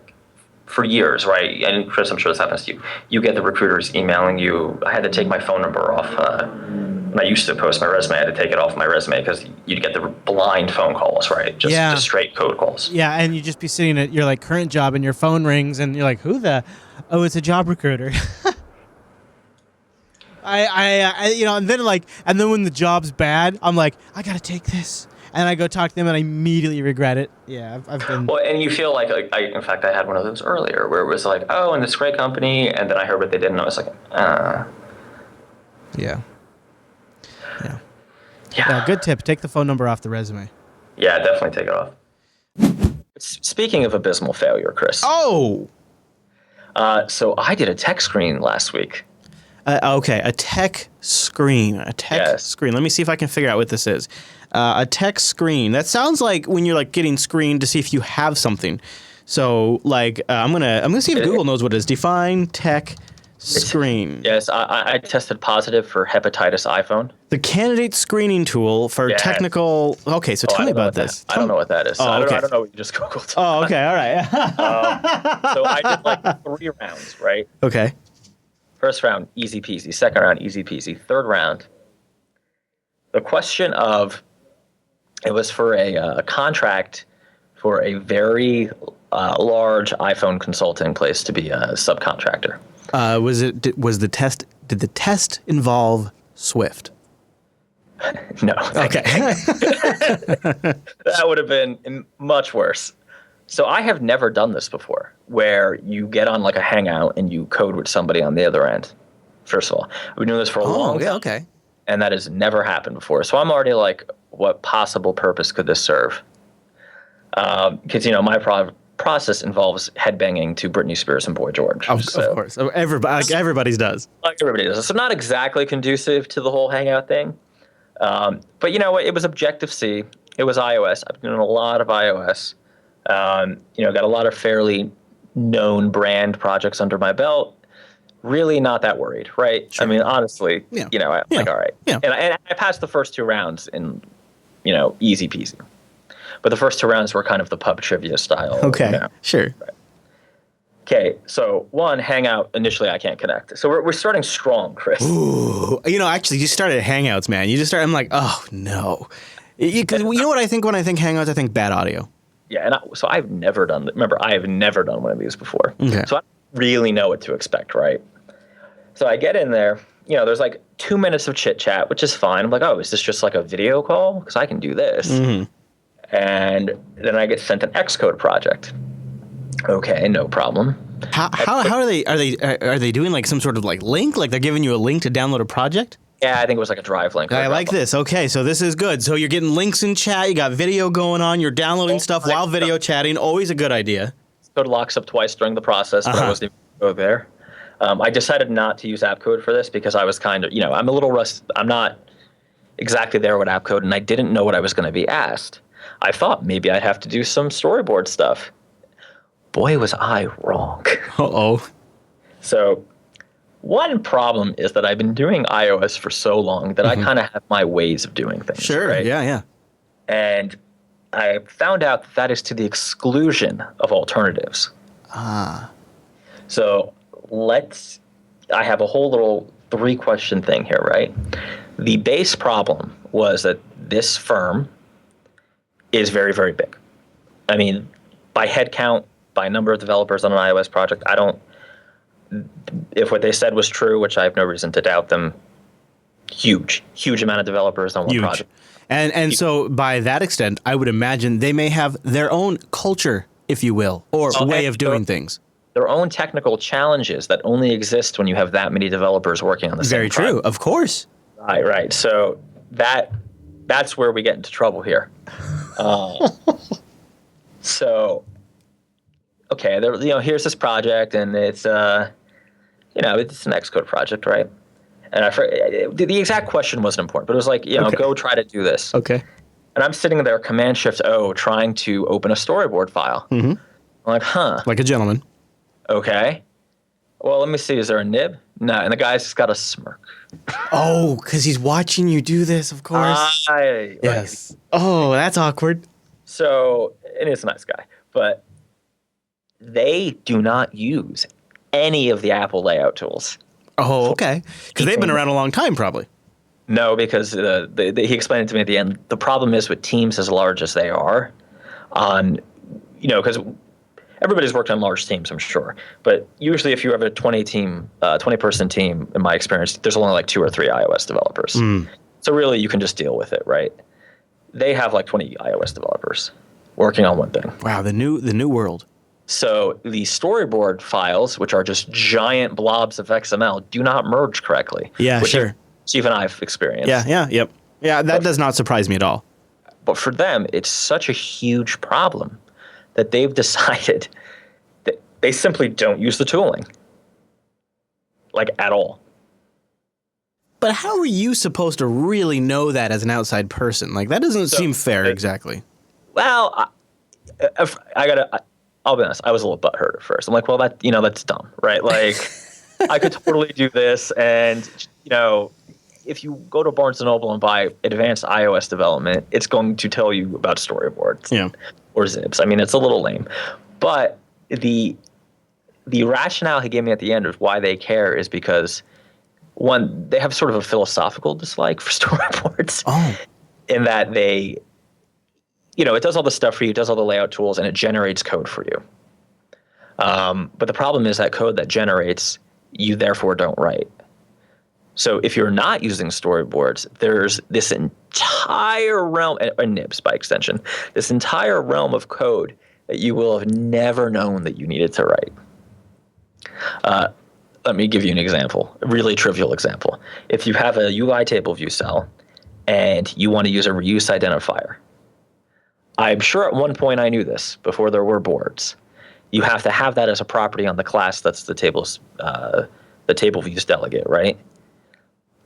for years, right? And Chris, I'm sure this happens to you. You get the recruiters emailing you. I had to take my phone number off. When I used to post my resume, I had to take it off my resume because you'd get the blind phone calls, right? Just straight code calls. Yeah, and you'd just be sitting at your current job, and your phone rings, and you're like, who the? Oh, it's a job recruiter. and then when the job's bad, I'm like, I gotta take this, and I go talk to them, and I immediately regret it. Yeah, I've been. Well, and you feel like in fact, I had one of those earlier where it was like, oh, and this great company, and then I heard what they did, and I was like, Yeah. Yeah, good tip. Take the phone number off the resume. Yeah, definitely take it off. Speaking of abysmal failure, Chris. Oh! So I did a tech screen last week. Okay, a tech screen. Screen. Let me see if I can figure out what this is. A tech screen. That sounds like when you're like getting screened to see if you have something. So I'm gonna see if Google knows what it is. Define tech screen. Yes, I tested positive for hepatitis iPhone. The candidate screening tool for technical. Okay, so tell me about this. I don't know what that is. Oh, okay. I don't know what you just Googled. Oh, okay, all right. So I did like 3 rounds, right? Okay. First round, easy peasy. Second round, easy peasy. Third round, the question of, it was for a contract for a very large iPhone consulting place to be a subcontractor. Did the test involve Swift? No. Okay. That would have been much worse. So I have never done this before, where you get on like a hangout and you code with somebody on the other end. First of all, I've been doing this for a long time. Okay. And that has never happened before. So I'm already like, what possible purpose could this serve? Because, my process involves headbanging to Britney Spears and Boy George. Of course. Everybody's does. Like everybody does. So not exactly conducive to the whole hangout thing. But you know what? It was Objective-C. It was iOS. I've been doing a lot of iOS. Got a lot of fairly known brand projects under my belt. Really not that worried, right? Sure. I mean, honestly, all right. Yeah. And I passed the first 2 rounds in, easy peasy. But the first 2 rounds were kind of the pub trivia style. Okay, sure. Right. Okay, so 1, Hangout, initially I can't connect. So we're starting strong, Chris. Ooh, actually, you started Hangouts, man. I'm like, oh, no. Because you know what I think when I think Hangouts? I think bad audio. Yeah, and so I've never done, I have never done one of these before. Okay. So I don't really know what to expect, right? So I get in there, there's like 2 minutes of chit chat, which is fine. I'm like, oh, is this just like a video call? Because I can do this. Mm-hmm. And then I get sent an Xcode project. Okay, no problem. How are they doing like some sort of like link? Like they're giving you a link to download a project? Yeah, I think it was like a Drive link. I like this. Okay, so this is good. So you're getting links in chat. You got video going on. You're downloading stuff while video chatting. Always a good idea. Code locks up twice during the process, but I wasn't even go there. I decided not to use AppCode for this because I was kind of, I'm a little rusty. I'm not exactly there with AppCode, and I didn't know what I was going to be asked. I thought maybe I'd have to do some storyboard stuff. Boy, was I wrong. Uh-oh. So one problem is that I've been doing iOS for so long that I kind of have my ways of doing things. Sure, right? Yeah. And I found out that is to the exclusion of alternatives. So I have a whole little 3-question thing here, right? The base problem was that this firm is very, very big. I mean, by head count, by number of developers on an iOS project, if what they said was true, which I have no reason to doubt them, huge amount of developers on one project. And so by that extent, I would imagine they may have their own culture, if you will, or way of doing things. Their own technical challenges that only exist when you have that many developers working on the same project. Very true, of course. Right. So that's where we get into trouble here. So, okay, here's this project, and it's it's an Xcode project, right? And the exact question wasn't important, but it was like, go try to do this. Okay. And I'm sitting there, Command-Shift-O, trying to open a storyboard file. Mm-hmm. I'm like, like a gentleman. Okay. Well, let me see. Is there a nib? No. And the guy's just got a smirk. Oh, because he's watching you do this, of course. Yes. Right. Oh, that's awkward. So, and he's a nice guy. But they do not use any of the Apple layout tools. Oh, okay. Because they've been around a long time, probably. No, because he explained it to me at the end. The problem is with teams as large as they are, because everybody's worked on large teams, I'm sure. But usually if you have a 20-person team, in my experience, there's only like 2 or 3 iOS developers. So really you can just deal with it, right? They have like 20 iOS developers working on one thing. Wow, the new world. So the storyboard files, which are just giant blobs of XML, do not merge correctly. Yeah, which sure. Even I've experienced. Yeah, that does not surprise me at all. But for them, it's such a huge problem that they've decided that they simply don't use the tooling, like at all. But how are you supposed to really know that as an outside person? Like, that doesn't seem fair exactly. Well, I'll be honest, I was a little butthurt at first. I'm like, well, that's dumb, right? Like, I could totally do this. And, if you go to Barnes & Noble and buy advanced iOS development, it's going to tell you about storyboards or Zibs. I mean, it's a little lame. But the rationale he gave me at the end of why they care is because, one, they have sort of a philosophical dislike for storyboards. Oh. In that they, it does all the stuff for you, it does all the layout tools, and it generates code for you. But the problem is that code that generates, you therefore don't write. So if you're not using storyboards, there's this entire realm, and nibs by extension, this entire realm of code that you will have never known that you needed to write. Let me give you an example, a really trivial example. If you have a UI table view cell and you want to use a reuse identifier, I'm sure at one point I knew this before there were boards. You have to have that as a property on the class that's the table views delegate, right?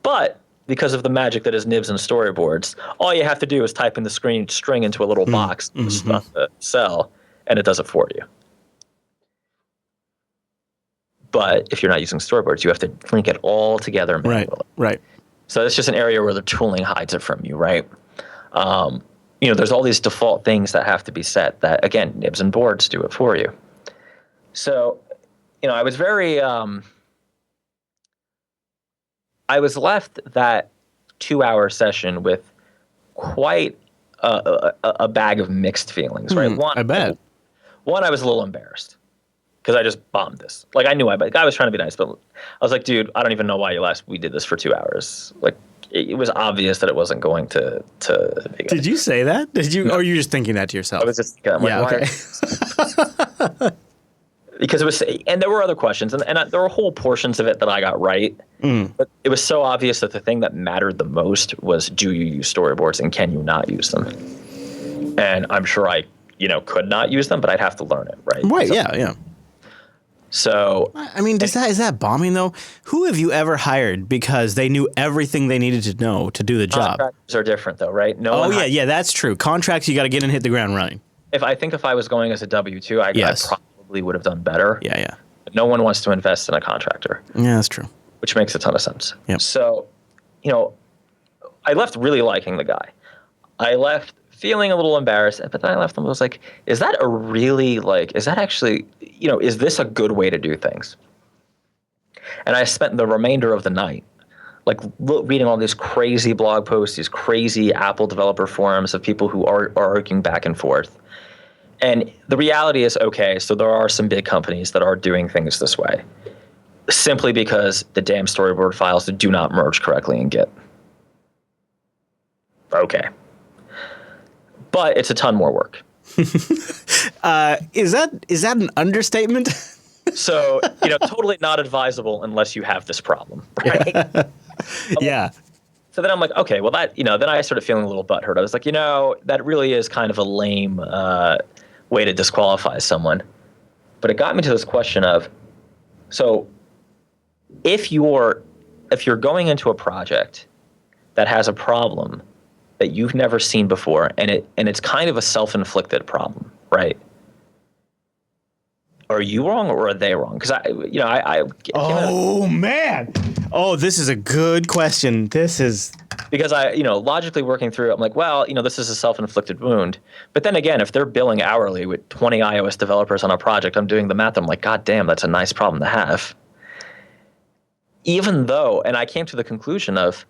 But because of the magic that is nibs and storyboards, all you have to do is type in the string into a little box on the cell, and it does it for you. But if you're not using storyboards, you have to link it all together manually. Right. So it's just an area where the tooling hides it from you, right? There's all these default things that have to be set that, again, nibs and boards do it for you. So, I was very... I was left that 2-hour session with quite a bag of mixed feelings, right? I bet. One, I was a little embarrassed because I just bombed this. Like, I knew I was trying to be nice, but I was like, dude, I don't even know why we did this for 2 hours. Like, it was obvious that it wasn't going to be good. Did you say that? Did you, or are you just thinking that to yourself? I was just thinking, okay. Because it was, and there were other questions, and there were whole portions of it that I got right. But it was so obvious that the thing that mattered the most was, do you use storyboards and can you not use them? And I'm sure I, could not use them, but I'd have to learn it, right? Right. Yeah. So, I mean, is that bombing though? Who have you ever hired because they knew everything they needed to know to do the job? Contractors are different though, right? Yeah, that's true. Contracts, you got to get and hit the ground running. If I was going as a W-2, I probably would have done better. Yeah. But no one wants to invest in a contractor. Yeah, that's true. Which makes a ton of sense. Yep. So, I left really liking the guy. I left feeling a little embarrassed, but then I left and was like, is that actually, is this a good way to do things? And I spent the remainder of the night reading all these crazy blog posts, these crazy Apple developer forums of people who are arguing back and forth. And the reality is, okay, so there are some big companies that are doing things this way simply because the damn storyboard files do not merge correctly in Git. Okay. But it's a ton more work. Is that an understatement? So, totally not advisable unless you have this problem, right? Yeah. So then I'm like, okay, well then I started feeling a little butthurt. I was like, that really is kind of a lame way to disqualify someone. But it got me to this question of, so if you're going into a project that has a problem that you've never seen before, and it's kind of a self-inflicted problem, right? Are you wrong or are they wrong? Because man. Oh, this is a good question. Because logically working through it, I'm like, well, this is a self-inflicted wound. But then again, if they're billing hourly with 20 iOS developers on a project, I'm doing the math. I'm like, God damn, that's a nice problem to have. Even though, and I came to the conclusion of,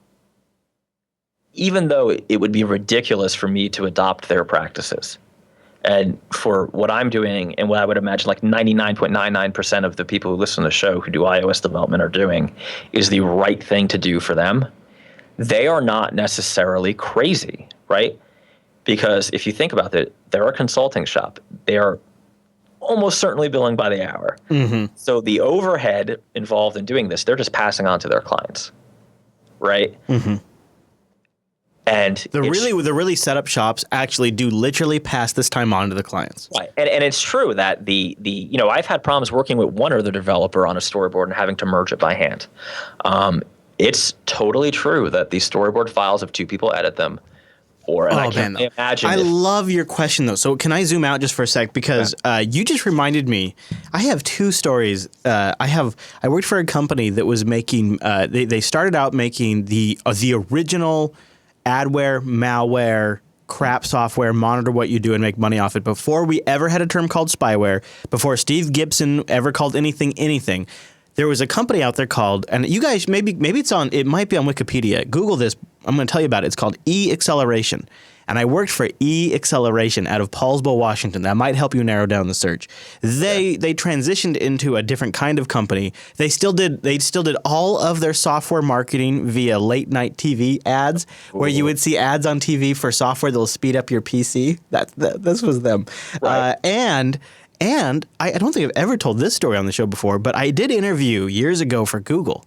even though it would be ridiculous for me to adopt their practices, And for what I'm doing and what I would imagine like 99.99% of the people who listen to the show who do iOS development are doing is the right thing to do for them, they are not necessarily crazy, right? Because if you think about it, they're a consulting shop. They are almost certainly billing by the hour. So the overhead involved in doing this, they're just passing on to their clients, right? And The really set up shops actually do literally pass this time on to the clients. right. And it's true that the I've had problems working with one other developer on a storyboard and having to merge it by hand. It's totally true that these storyboard files, if two people edit them, I can't imagine. I love your question though. So can I zoom out just for a sec because you just reminded me. I have two stories. I worked for a company that was making. They started out making the original adware, malware, crap software, monitor what you do and make money off it. Before we ever had a term called spyware, before Steve Gibson ever called anything, there was a company out there called, and you guys, maybe it might be on Wikipedia. Google this. I'm going to tell you about it. It's called E-Acceleration. And I worked for E-Acceleration out of Paulsbo, Washington. That might help you narrow down the search. They transitioned into a different kind of company. They still did all of their software marketing via late night TV ads, where you would see ads on TV for software that will speed up your PC. This was them. Right. And I don't think I've ever told this story on the show before, but I did interview years ago for Google.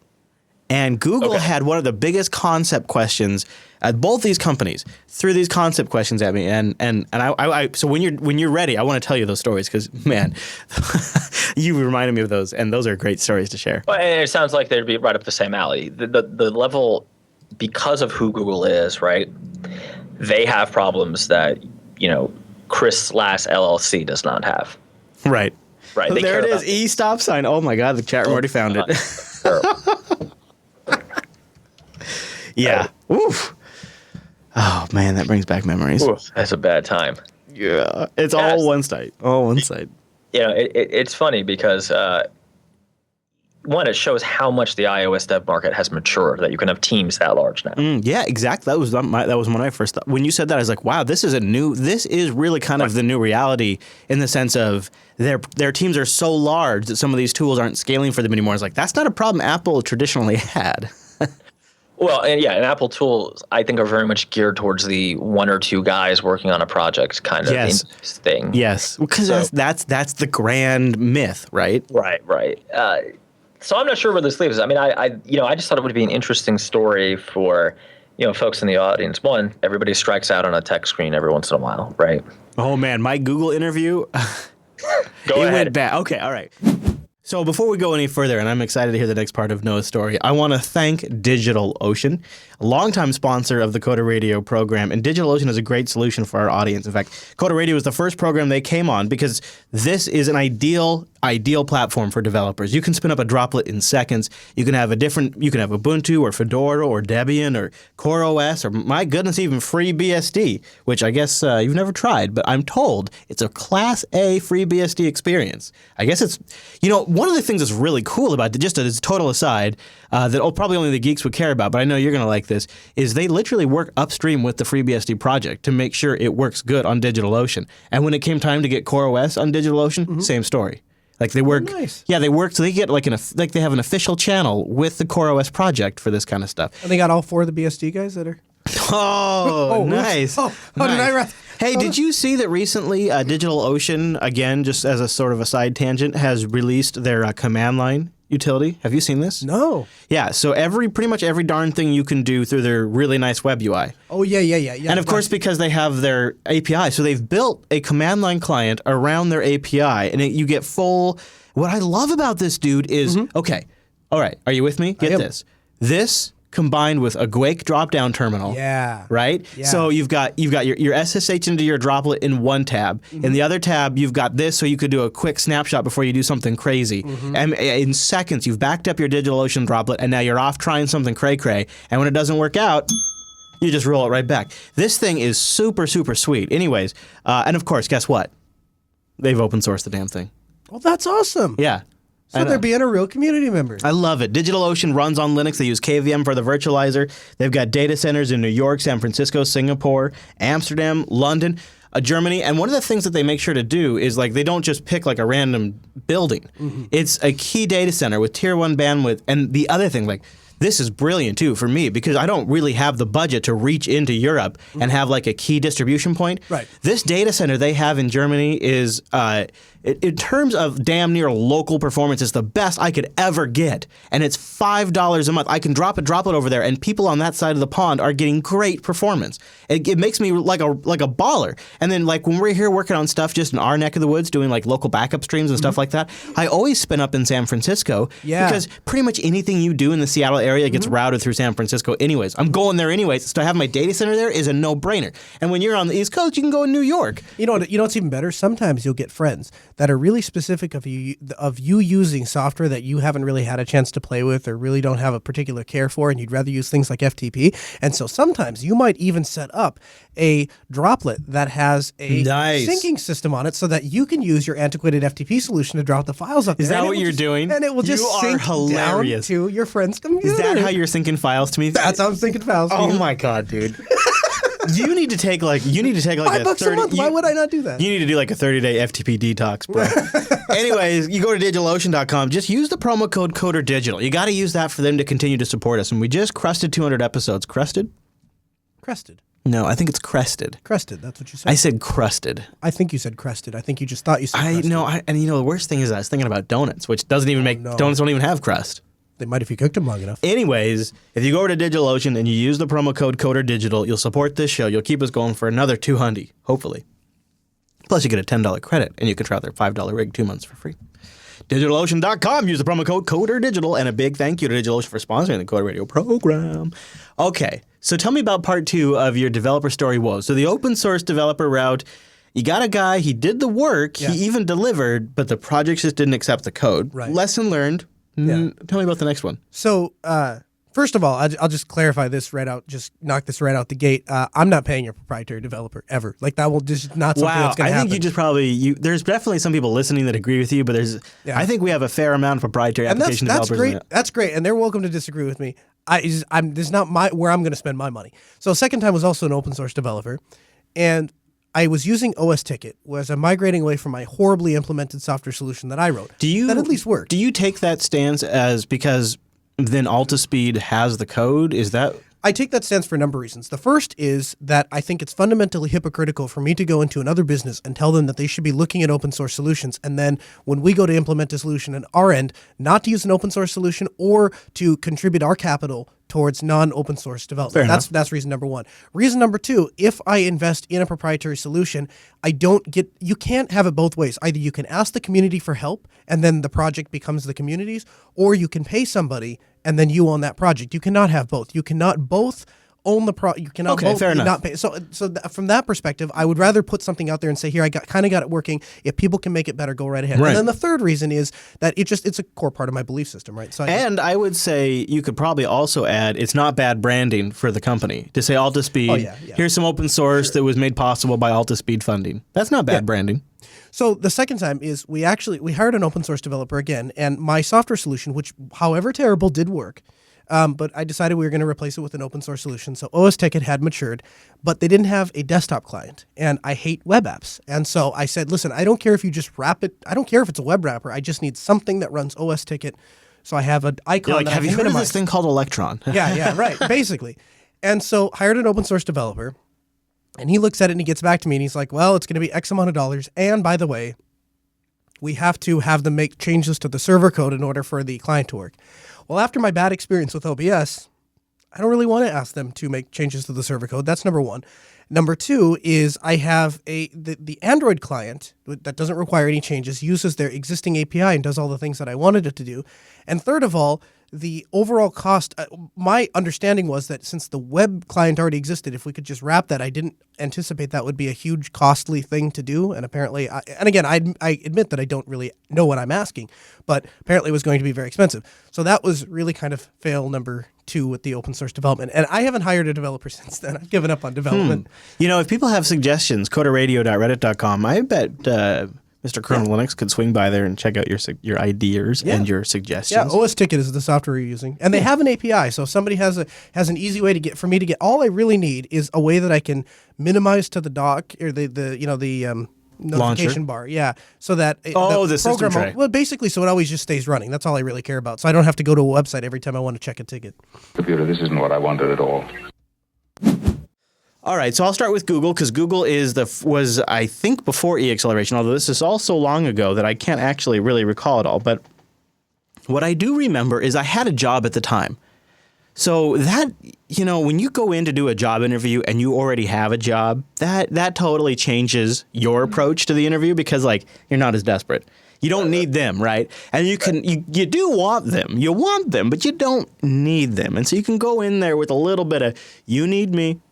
And Google had one of the biggest concept questions at both these companies. Threw these concept questions at me, and I so when you're ready, I want to tell you those stories because man, you reminded me of those, and those are great stories to share. Well, and it sounds like they'd be right up the same alley. The level, because of who Google is, right? They have problems that Chris Lass LLC does not have. Right. Right. Oh, there it is. E stop sign. Oh my God, the chat room already found it. Yeah. Oof. Oh man, that brings back memories. Oof, that's a bad time. Yeah. It's all one side. All one side. It's funny because one, it shows how much the iOS dev market has matured, that you can have teams that large now. Yeah, exactly. That was when I first thought. When you said that, I was like, wow, this is really kind of the new reality in the sense of their teams are so large that some of these tools aren't scaling for them anymore. It's like, that's not a problem Apple traditionally had. Well, and Apple tools, I think, are very much geared towards the one or two guys working on a project kind of thing. Yes, because that's the grand myth, right? Right. So I'm not sure where this leaves. I mean, I just thought it would be an interesting story for folks in the audience. One, everybody strikes out on a tech screen every once in a while, right? Oh man, my Google interview. Go ahead. It went bad. Okay, all right. So before we go any further, and I'm excited to hear the next part of Noah's story, I want to thank DigitalOcean, a longtime sponsor of the Coder Radio program. And DigitalOcean is a great solution for our audience. In fact, Coder Radio was the first program they came on because this is an ideal platform for developers. You can spin up a droplet in seconds. You can have Ubuntu or Fedora or Debian or CoreOS or, my goodness, even FreeBSD, which I guess you've never tried, but I'm told it's a Class A FreeBSD experience. I guess it's, one of the things that's really cool about it, just as a total aside, that probably only the geeks would care about, but I know you're going to like this, is they literally work upstream with the FreeBSD project to make sure it works good on DigitalOcean. And when it came time to get CoreOS on DigitalOcean, same story. Like they work, yeah, they work. So they get they have an official channel with the CoreOS project for this kind of stuff. And they got all four of the BSD guys that are. Oh, nice. Nice. Did I? Hey, did you see that recently DigitalOcean, again, just as a sort of a side tangent, has released their command line utility? Have you seen this? No. Yeah, so pretty much every darn thing you can do through their really nice web UI. Oh, yeah. And of course, because they have their API, so they've built a command line client around their API, and you get full. What I love about this, dude, is okay. All right, are you with me? Get this. This combined with a Guake drop-down terminal. Yeah. Right? Yeah. So you've got your SSH into your droplet in one tab. In the other tab, you've got this so you could do a quick snapshot before you do something crazy. And in seconds, you've backed up your DigitalOcean droplet, and now you're off trying something cray-cray. And when it doesn't work out, you just roll it right back. This thing is super, super sweet. Anyways, and of course, guess what? They've open sourced the damn thing. Well, that's awesome. Yeah. So they're being a real community member. I love it. DigitalOcean runs on Linux. They use KVM for the virtualizer. They've got data centers in New York, San Francisco, Singapore, Amsterdam, London. Germany. And one of the things that they make sure to do is like they don't just pick like a random building. It's a key data center with tier 1 bandwidth. And the other thing, like, this is brilliant too for me because I don't really have the budget to reach into Europe and have like a key distribution point. Right. This data center they have in Germany is, in terms of damn near local performance, is the best I could ever get. And it's $5 a month. I can drop it over there, and people on that side of the pond are getting great performance. It makes me like a baller. And then like when we're here working on stuff just in our neck of the woods, doing like local backup streams and stuff like that, I always spin up in San Francisco because pretty much anything you do in the Seattle area gets routed through San Francisco anyways. I'm going there anyways. So to have my data center there is a no-brainer. And when you're on the East Coast, you can go in New York. You know what's even better? Sometimes you'll get friends that are really specific of you using software that you haven't really had a chance to play with or really don't have a particular care for, and you'd rather use things like FTP. And so sometimes you might even set up a droplet that has a syncing system on it so that you can use your antiquated FTP solution to drop the files up there. Is that what you're doing? And it will just sync down to your friend's computer. Is that how you're syncing files to me? That's how I'm syncing files to you. Oh my God, dude. You need to take like $5 a month. Why would I not do that? You need to do like a 30-day FTP detox, bro. Anyways, you go to DigitalOcean.com. Just use the promo code CODERDIGITAL. You got to use that for them to continue to support us. And we just crested 200 episodes. Crested? Crested. No, I think it's crested. Crested. That's what you said. I said crusted. I think you said crested. I think you just thought you said crested. And you know the worst thing is I was thinking about donuts, which doesn't even donuts don't even have crust. They might if you cooked them long enough. Anyways, if you go over to DigitalOcean and you use the promo code CODERDIGITAL, you'll support this show. You'll keep us going for another $200, hopefully. Plus, you get a $10 credit, and you can try their $5 rig 2 months for free. DigitalOcean.com. Use the promo code CODERDIGITAL, and a big thank you to DigitalOcean for sponsoring the Coder Radio program. Okay, so tell me about part 2 of your developer story woes. So the open source developer route, you got a guy, he did the work, he even delivered, but the project just didn't accept the code. Right. Lesson learned. Tell me about the next one. So, first of all, I'll just clarify this right out, just knock this right out the gate. I'm not paying your proprietary developer ever. Like that will just not something that's going to happen. I think you just probably, there's definitely some people listening that agree with you, but I think we have a fair amount of proprietary application developers. That's great. That's great. And they're welcome to disagree with me. This is not where I'm going to spend my money. So second time was also an open source developer. And I was using OS Ticket, whereas I'm migrating away from my horribly implemented software solution that I wrote. That at least worked. Do you take that stance as because then Altispeed has the code? Is that... I take that stance for a number of reasons. The first is that I think it's fundamentally hypocritical for me to go into another business and tell them that they should be looking at open source solutions, and then when we go to implement a solution on our end, not to use an open source solution or to contribute our capital towards non-open source development. That's reason number one. Reason number two, if I invest in a proprietary solution, you can't have it both ways. Either you can ask the community for help and then the project becomes the community's, or you can pay somebody and then you own that project. You cannot have both. You cannot both own the project. You cannot both fair enough. not pay. From that perspective, I would rather put something out there and say, here, I kind of got it working. If people can make it better, go right ahead. Right. And then the third reason is that it's a core part of my belief system, right? So I would say you could probably also add, it's not bad branding for the company to say Altispeed, here's some open source that was made possible by Altispeed funding. That's not bad branding. So the second time is we hired an open source developer again, and my software solution, which however terrible, did work. But I decided we were going to replace it with an open source solution. So OS Ticket had matured, but they didn't have a desktop client, and I hate web apps. And so I said, listen, I don't care if you just wrap it. I don't care if it's a web wrapper. I just need something that runs OS Ticket. So I have an icon. Have you heard of this thing called Electron? Yeah, right, basically. And so hired an open source developer, and he looks at it and he gets back to me and he's like, well, it's going to be X amount of dollars. And by the way, we have to have them make changes to the server code in order for the client to work. Well, after my bad experience with OBS, I don't really want to ask them to make changes to the server code. That's number one. Number two is I have the Android client that doesn't require any changes, uses their existing API and does all the things that I wanted it to do. And third of all, the overall cost, my understanding was that since the web client already existed, if we could just wrap that, I didn't anticipate that would be a huge costly thing to do. And apparently, I admit that I don't really know what I'm asking, but apparently it was going to be very expensive. So that was really kind of fail number two with the open source development. And I haven't hired a developer since then. I've given up on development. You know, if people have suggestions, coderradio.reddit.com, I bet Mr. Kernel Linux could swing by there and check out your ideas and your suggestions. Yeah, OS Ticket is the software you're using, and they have an API. So if somebody has an easy way to get for me to get, all I really need is a way that I can minimize to the dock or the notification bar. Yeah, so that the system tray. Well, basically, so it always just stays running. That's all I really care about. So I don't have to go to a website every time I want to check a ticket. Computer, this isn't what I wanted at all. All right, so I'll start with Google because Google was I think before e-acceleration, although this is all so long ago that I can't actually really recall it all. But what I do remember is I had a job at the time. So that, when you go in to do a job interview and you already have a job, that totally changes your approach to the interview because you're not as desperate. You don't need them, right? And you do want them. You want them, but you don't need them. And so you can go in there with a little bit of, you need me.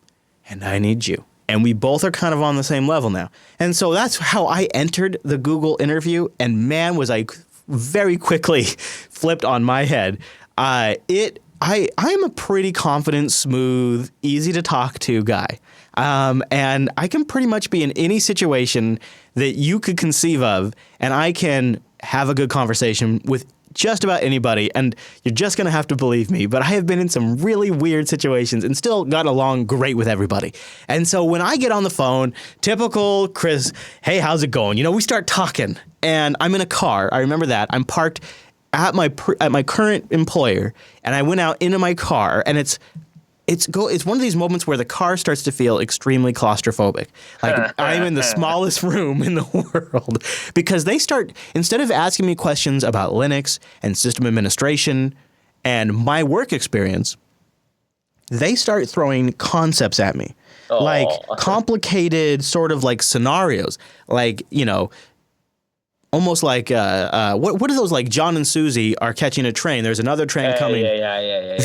And I need you. And we both are kind of on the same level now. And so that's how I entered the Google interview. And man, was I very quickly flipped on my head. I'm a pretty confident, smooth, easy to talk to guy. And I can pretty much be in any situation that you could conceive of. And I can have a good conversation with just about anybody, and you're just going to have to believe me, but I have been in some really weird situations and still got along great with everybody. And so when I get on the phone, typical Chris, hey, how's it going? We start talking, and I'm in a car. I remember that. I'm parked at my current employer, and I went out into my car, and it's one of these moments where the car starts to feel extremely claustrophobic. I'm in the smallest room in the world because they start, instead of asking me questions about Linux and system administration and my work experience, they start throwing concepts at me. Complicated sort of scenarios, almost like what are those, John and Susie are catching a train, there's another train coming.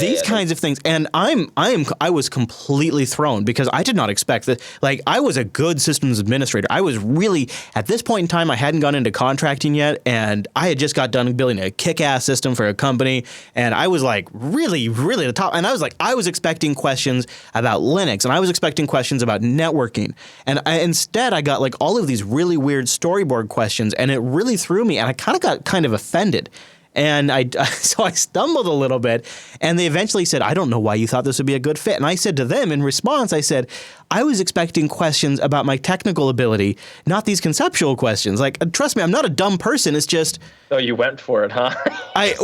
These kinds of things. And I was completely thrown because I did not expect that. I was a good systems administrator. I was really, at this point in time, I hadn't gone into contracting yet, and I had just got done building a kick-ass system for a company, and I was really, really the top. And I was expecting questions about Linux, and I was expecting questions about networking. And instead I got all of these really weird storyboard questions, and it really threw me, and I got kind of offended. And so I stumbled a little bit, and they eventually said, I don't know why you thought this would be a good fit. And I said to them in response, I said, I was expecting questions about my technical ability, not these conceptual questions. Trust me, I'm not a dumb person. It's just... Oh, you went for it, huh? I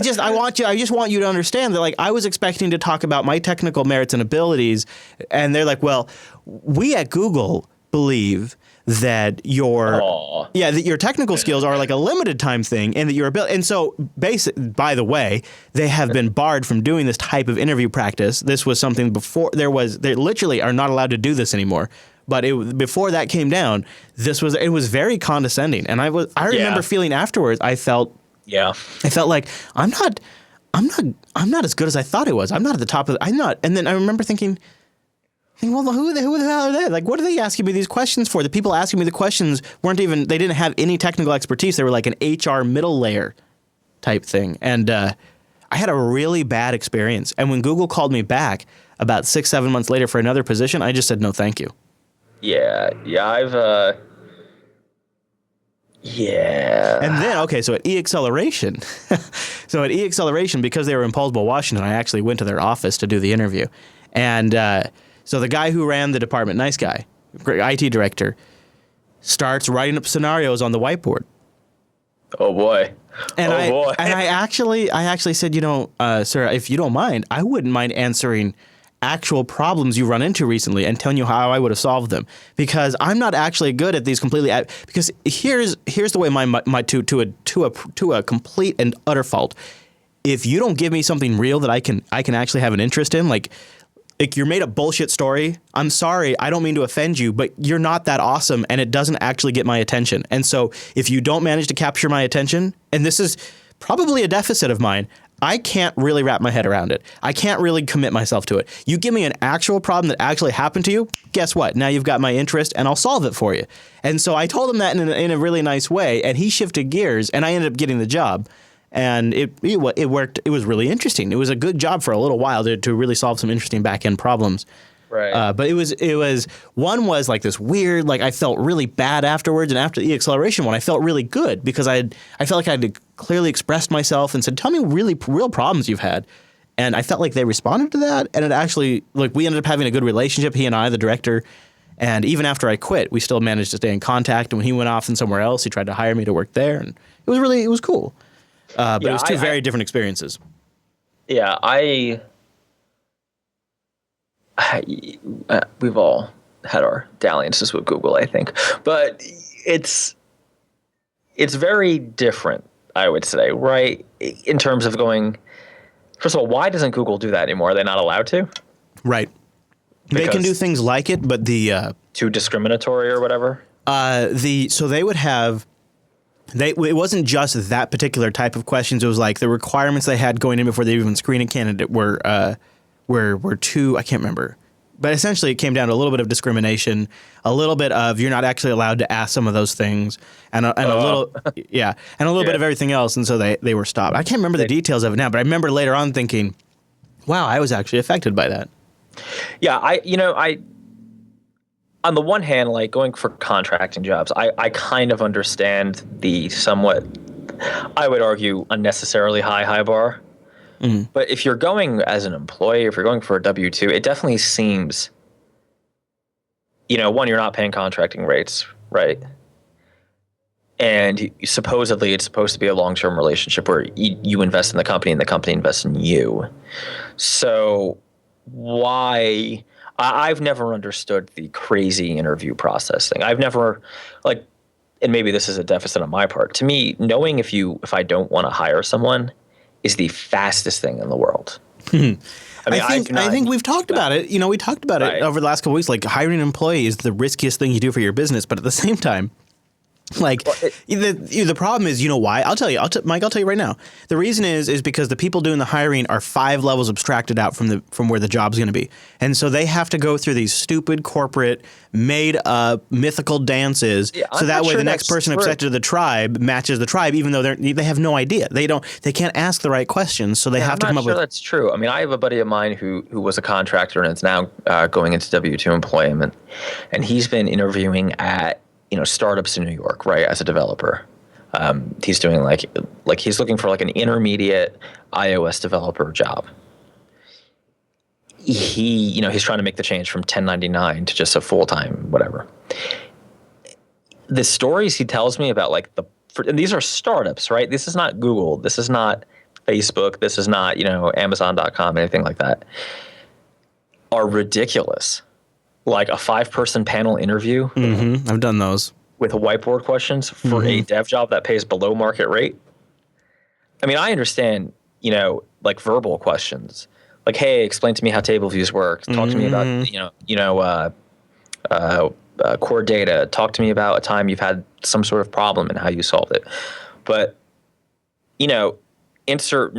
just want you to understand that I was expecting to talk about my technical merits and abilities. And they're like, well, we at Google believe that your technical skills are a limited time thing, and that your ability. And so, by the way, they have been barred from doing this type of interview practice. This was something before they literally are not allowed to do this anymore. But before that came down, it was very condescending, and I remember feeling afterwards. I felt like I'm not as good as I thought I was. I'm not at the top of. I'm not. And then I remember thinking. Well, who the hell are they? What are they asking me these questions for? The people asking me the questions they didn't have any technical expertise. They were an HR middle layer type thing. And I had a really bad experience. And when Google called me back about 6-7 months later for another position, I just said, no, thank you. Yeah, I've... Yeah. And then, so at e-acceleration, because they were in Paulsville, Washington, I actually went to their office to do the interview. And... So the guy who ran the department, nice guy, IT director, starts writing up scenarios on the whiteboard. Oh boy! And I actually said, sir, if you don't mind, I wouldn't mind answering actual problems you run into recently and telling you how I would have solved them, because I'm not actually good at these completely. Because here's the way my to a complete and utter fault. If you don't give me something real that I can actually have an interest in, like your made up bullshit story, I'm sorry, I don't mean to offend you, but you're not that awesome and it doesn't actually get my attention. And so if you don't manage to capture my attention, and this is probably a deficit of mine, I can't really wrap my head around it. I can't really commit myself to it. You give me an actual problem that actually happened to you, guess what? Now you've got my interest and I'll solve it for you. And so I told him that in a really nice way, and he shifted gears and I ended up getting the job. And it worked. It was really interesting. It was a good job for a little while to really solve some interesting back-end problems. Right. But it was one was like this weird, like I felt really bad afterwards, and after the acceleration one, I felt really good because I felt like I had clearly expressed myself and said, "Tell me real problems you've had," and I felt like they responded to that, and it actually like we ended up having a good relationship, he and I, the director, and even after I quit, we still managed to stay in contact. And when he went off and somewhere else, he tried to hire me to work there, and it was cool. But it was two very different experiences. Yeah, we've all had our dalliances with Google, I think, but it's very different, I would say, right? In terms of going, first of all, why doesn't Google do that anymore? Are they not allowed to? Right. They can do things like it, but the too discriminatory or whatever. So they would have. It wasn't just that particular type of questions. It was like the requirements they had going in before they even screen a candidate were too, I can't remember. But essentially it came down to a little bit of discrimination, a little bit of you're not actually allowed to ask some of those things, and a little bit of everything else. And so they were stopped. I can't remember the details of it now, but I remember later on thinking, wow, I was actually affected by that. Yeah, I on the one hand, like going for contracting jobs, I kind of understand the somewhat, I would argue, unnecessarily high bar. Mm-hmm. But if you're going as an employee, if you're going for a W-2, it definitely seems, one, you're not paying contracting rates, right? And supposedly it's supposed to be a long-term relationship where you invest in the company and the company invests in you. So why... I've never understood the crazy interview process thing. I've never, and maybe this is a deficit on my part. To me, knowing if I don't want to hire someone is the fastest thing in the world. I think we've talked about it. We talked about it over the last couple of weeks. Like hiring an employee is the riskiest thing you do for your business, but at the same time, the problem is, why? I'll tell you, Mike. I'll tell you right now. The reason is because the people doing the hiring are 5 levels abstracted out from where the job's going to be, and so they have to go through these stupid corporate made up mythical dances, so that way the next person accepted to the tribe matches the tribe, even though they have no idea. They can't ask the right questions, so they have to come up with. I'm not sure that's true. I mean, I have a buddy of mine who was a contractor and is now going into W-2 employment, and he's been interviewing at startups in New York, right, as a developer. He's doing he's looking for an intermediate iOS developer job. He's trying to make the change from 1099 to just a full-time whatever. The stories he tells me about and these are startups, right? This is not Google. This is not Facebook. This is not, Amazon.com, anything like that, are ridiculous. Like a 5-person panel interview. Mm-hmm. I've done those. With whiteboard questions for a dev job that pays below market rate. I mean, I understand, verbal questions. Like, hey, explain to me how table views work. Talk to me about, core data. Talk to me about a time you've had some sort of problem and how you solved it. But, insert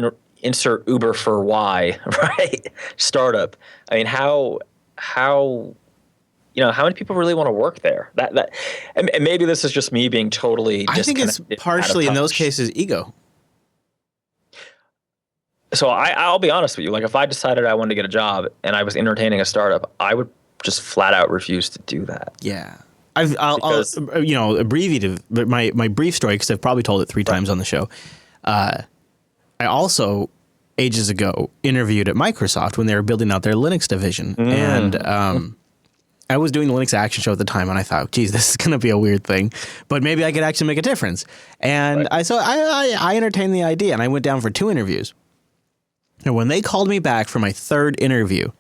Uber for why, right? Startup. I mean, how many people really want to work there? And maybe this is just me being totally. I think it's partially in those cases ego. So I'll be honest with you. If I decided I wanted to get a job and I was entertaining a startup, I would just flat out refuse to do that. Yeah, I'll abbreviate my brief story because I've probably told it 3 times on the show. I also ages ago interviewed at Microsoft when they were building out their Linux division, and I was doing the Linux Action Show at the time, and I thought, geez, this is going to be a weird thing, but maybe I could actually make a difference. And I entertained the idea, and I went down for 2 interviews. And when they called me back for my 3rd interview,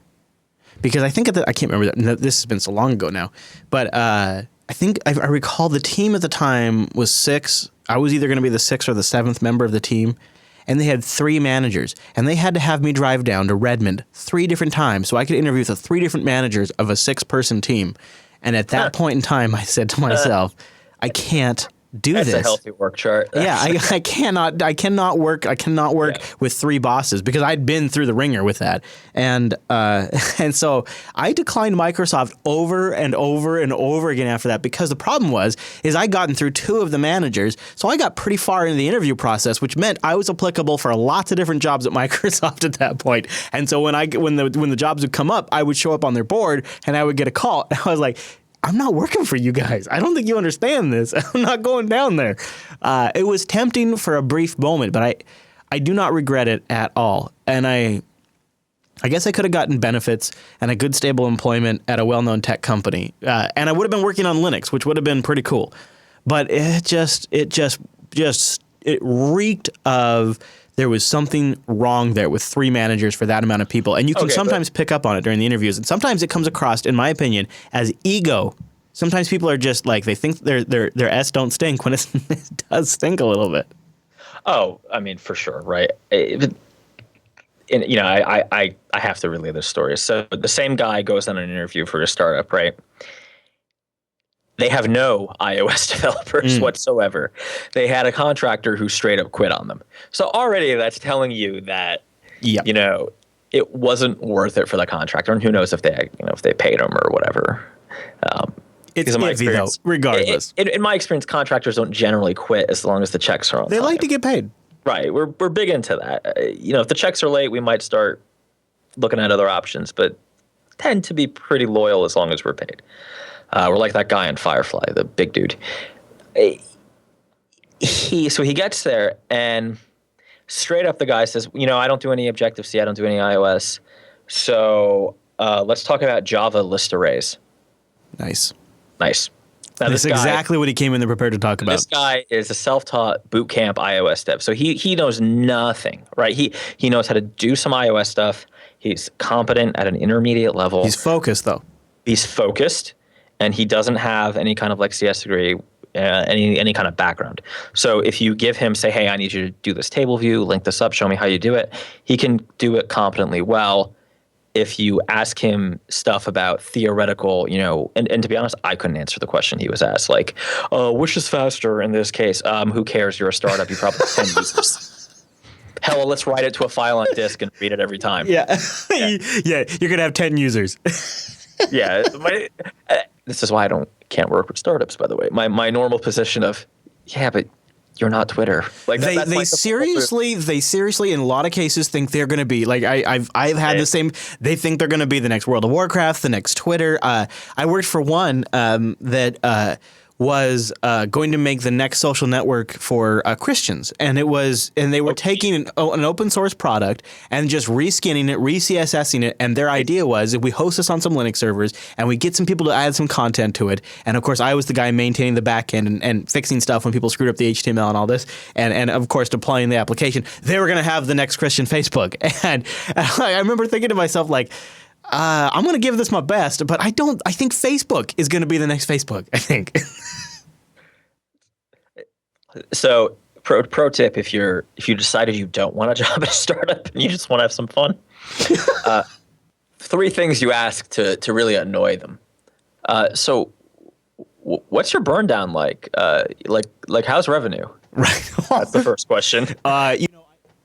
because I think I can't remember that, this has been so long ago now, but I think I recall the team at the time was 6. I was either going to be the 6th or the 7th member of the team. And they had 3 managers, and they had to have me drive down to Redmond 3 different times so I could interview with the 3 different managers of a 6-person team. And at that point in time, I said to myself, I can't do That's this. a healthy work chart. Yeah, I cannot work with 3 bosses because I'd been through the ringer with that. And and so I declined Microsoft over and over and over again after that, because the problem is I'd gotten through 2 of the managers. So I got pretty far into the interview process, which meant I was applicable for lots of different jobs at Microsoft at that point. And so when the jobs would come up, I would show up on their board and I would get a call. And I was like, I'm not working for you guys. I don't think you understand this. I'm not going down there. It was tempting for a brief moment, but I do not regret it at all. And I guess I could have gotten benefits and a good stable employment at a well-known tech company. And I would have been working on Linux, which would have been pretty cool. But it reeked of there was something wrong there with 3 managers for that amount of people. And you can sometimes pick up on it during the interviews. And sometimes it comes across, in my opinion, as ego. Sometimes people are just like, they think their S don't stink when it does stink a little bit. Oh, I mean, for sure, right? And, I have to relay this story. So the same guy goes on an interview for a startup, right? They have no iOS developers whatsoever. They had a contractor who straight up quit on them. So already that's telling you that, it wasn't worth it for the contractor. And who knows if they paid him or whatever. It's iffy though, regardless. In my experience, contractors don't generally quit as long as the checks are on time. They like to get paid. Right. We're big into that. If the checks are late, we might start looking at other options, but tend to be pretty loyal as long as we're paid. We're like that guy in Firefly, the big dude. So he gets there and straight up the guy says, I don't do any Objective-C, I don't do any iOS. So let's talk about Java list arrays. Nice. Now, That's exactly what he came in there prepared to talk about. This guy is a self-taught boot camp iOS dev. So he knows nothing, right? He knows how to do some iOS stuff. He's competent at an intermediate level. He's focused, though. He's focused, and he doesn't have any kind of CS degree, any kind of background. So if you give him, say, hey, I need you to do this table view, link this up, show me how you do it, he can do it competently well. If you ask him stuff about theoretical, and to be honest, I couldn't answer the question he was asked. Like, which is faster in this case? Who cares? You're a startup. You probably have 10 users. Hell, let's write it to a file on disk and read it every time. Yeah. You're going to have 10 users. Yeah. This is why I can't work with startups, by the way. My normal position of, but you're not Twitter. Like they seriously, in a lot of cases, think they're going to be like I've had the same. They think they're going to be the next World of Warcraft, the next Twitter. I worked for one that was going to make the next social network for Christians, and they were taking an open source product and just reskinning it, re-CSSing it, and their idea was if we host this on some Linux servers and we get some people to add some content to it, and of course I was the guy maintaining the backend and fixing stuff when people screwed up the HTML and all this, and of course deploying the application. They were going to have the next Christian Facebook, and I remember thinking to myself like, I'm going to give this my best, but I think Facebook is going to be the next Facebook, I think. So pro tip, if you decided you don't want a job at a startup and you just want to have some fun, 3 things you ask to really annoy them. So what's your burn down like? Like how's revenue? Right. That's the first question.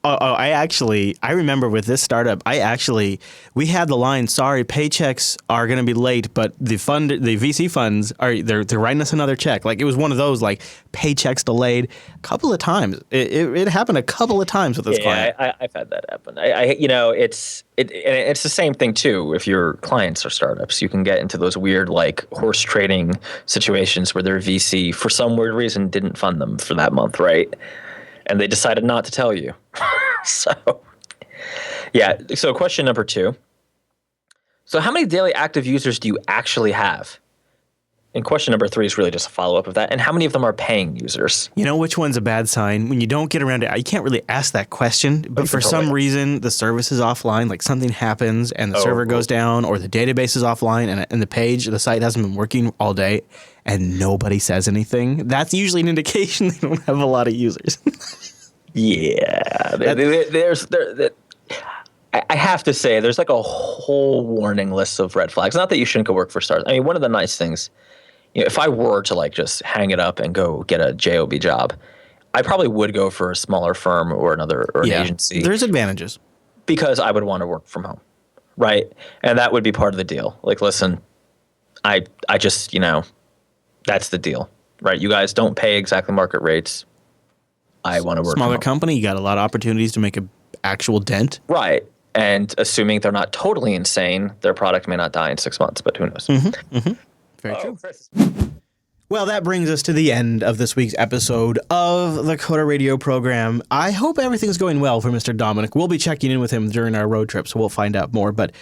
I remember with this startup, we had the line, sorry, paychecks are going to be late, but the VC funds they're writing us another check. Like it was one of those like paychecks delayed a couple of times. It happened a couple of times with this client. I've had that happen. It's the same thing too. If your clients are startups, you can get into those weird like horse trading situations where their VC for some weird reason didn't fund them for that month, right? And they decided not to tell you. So question number 2. So how many daily active users do you actually have? And question number 3 is really just a follow-up of that. And how many of them are paying users? You know which one's a bad sign? When you don't get around to it, you can't really ask that question, but for some reason the service is offline, like something happens and the server goes down or the database is offline and the site hasn't been working all day and nobody says anything. That's usually an indication they don't have a lot of users. Yeah. I have to say, there's like a whole warning list of red flags. Not that you shouldn't go work for startups. I mean, one of the nice things if I were to like just hang it up and go get a job job, I probably would go for a smaller firm or an agency. There's advantages. Because I would want to work from home, right? And that would be part of the deal. Like, listen, I just, that's the deal, right? You guys don't pay exactly market rates. I want to work Smaller from home. company, you got a lot of opportunities to make an actual dent. Right. And assuming they're not totally insane, their product may not die in 6 months, but who knows? Very true. Well, that brings us to the end of this week's episode of the Coda Radio program. I hope everything's going well for Mr. Dominic. We'll be checking in with him during our road trip, so we'll find out more. But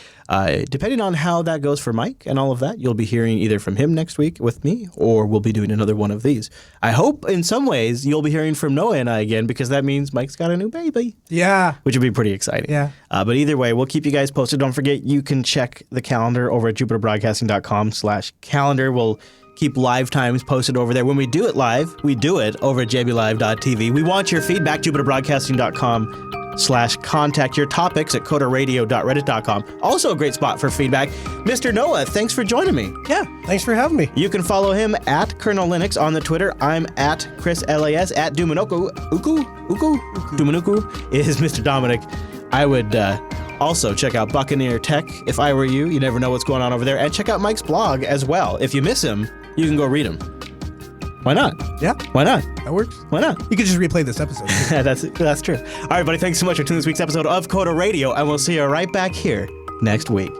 depending on how that goes for Mike and all of that, you'll be hearing either from him next week with me, or we'll be doing another one of these. I hope in some ways you'll be hearing from Noah and I again, because that means Mike's got a new baby. Yeah. Which would be pretty exciting. Yeah. But either way, we'll keep you guys posted. Don't forget, you can check the calendar over at jupiterbroadcasting.com/calendar. We'll keep live times posted over there. When we do it live, we do it over at jblive.tv. We want your feedback, jupiterbroadcasting.com/contact. Your topics at codaradio.reddit.com. Also a great spot for feedback. Mr. Noah, thanks for joining me. Yeah. Thanks for having me. You can follow him at Colonel Linux on the Twitter. I'm at Chris LAS at Dumanoku. Dumanoku is Mr. Dominic. I would also check out Buccaneer Tech if I were you. You never know what's going on over there. And check out Mike's blog as well. If you miss him, you can go read him. Why not? Yeah. Why not? That works. Why not? You could just replay this episode. That's true. All right, buddy. Thanks so much for tuning this week's episode of Coda Radio, and we'll see you right back here next week.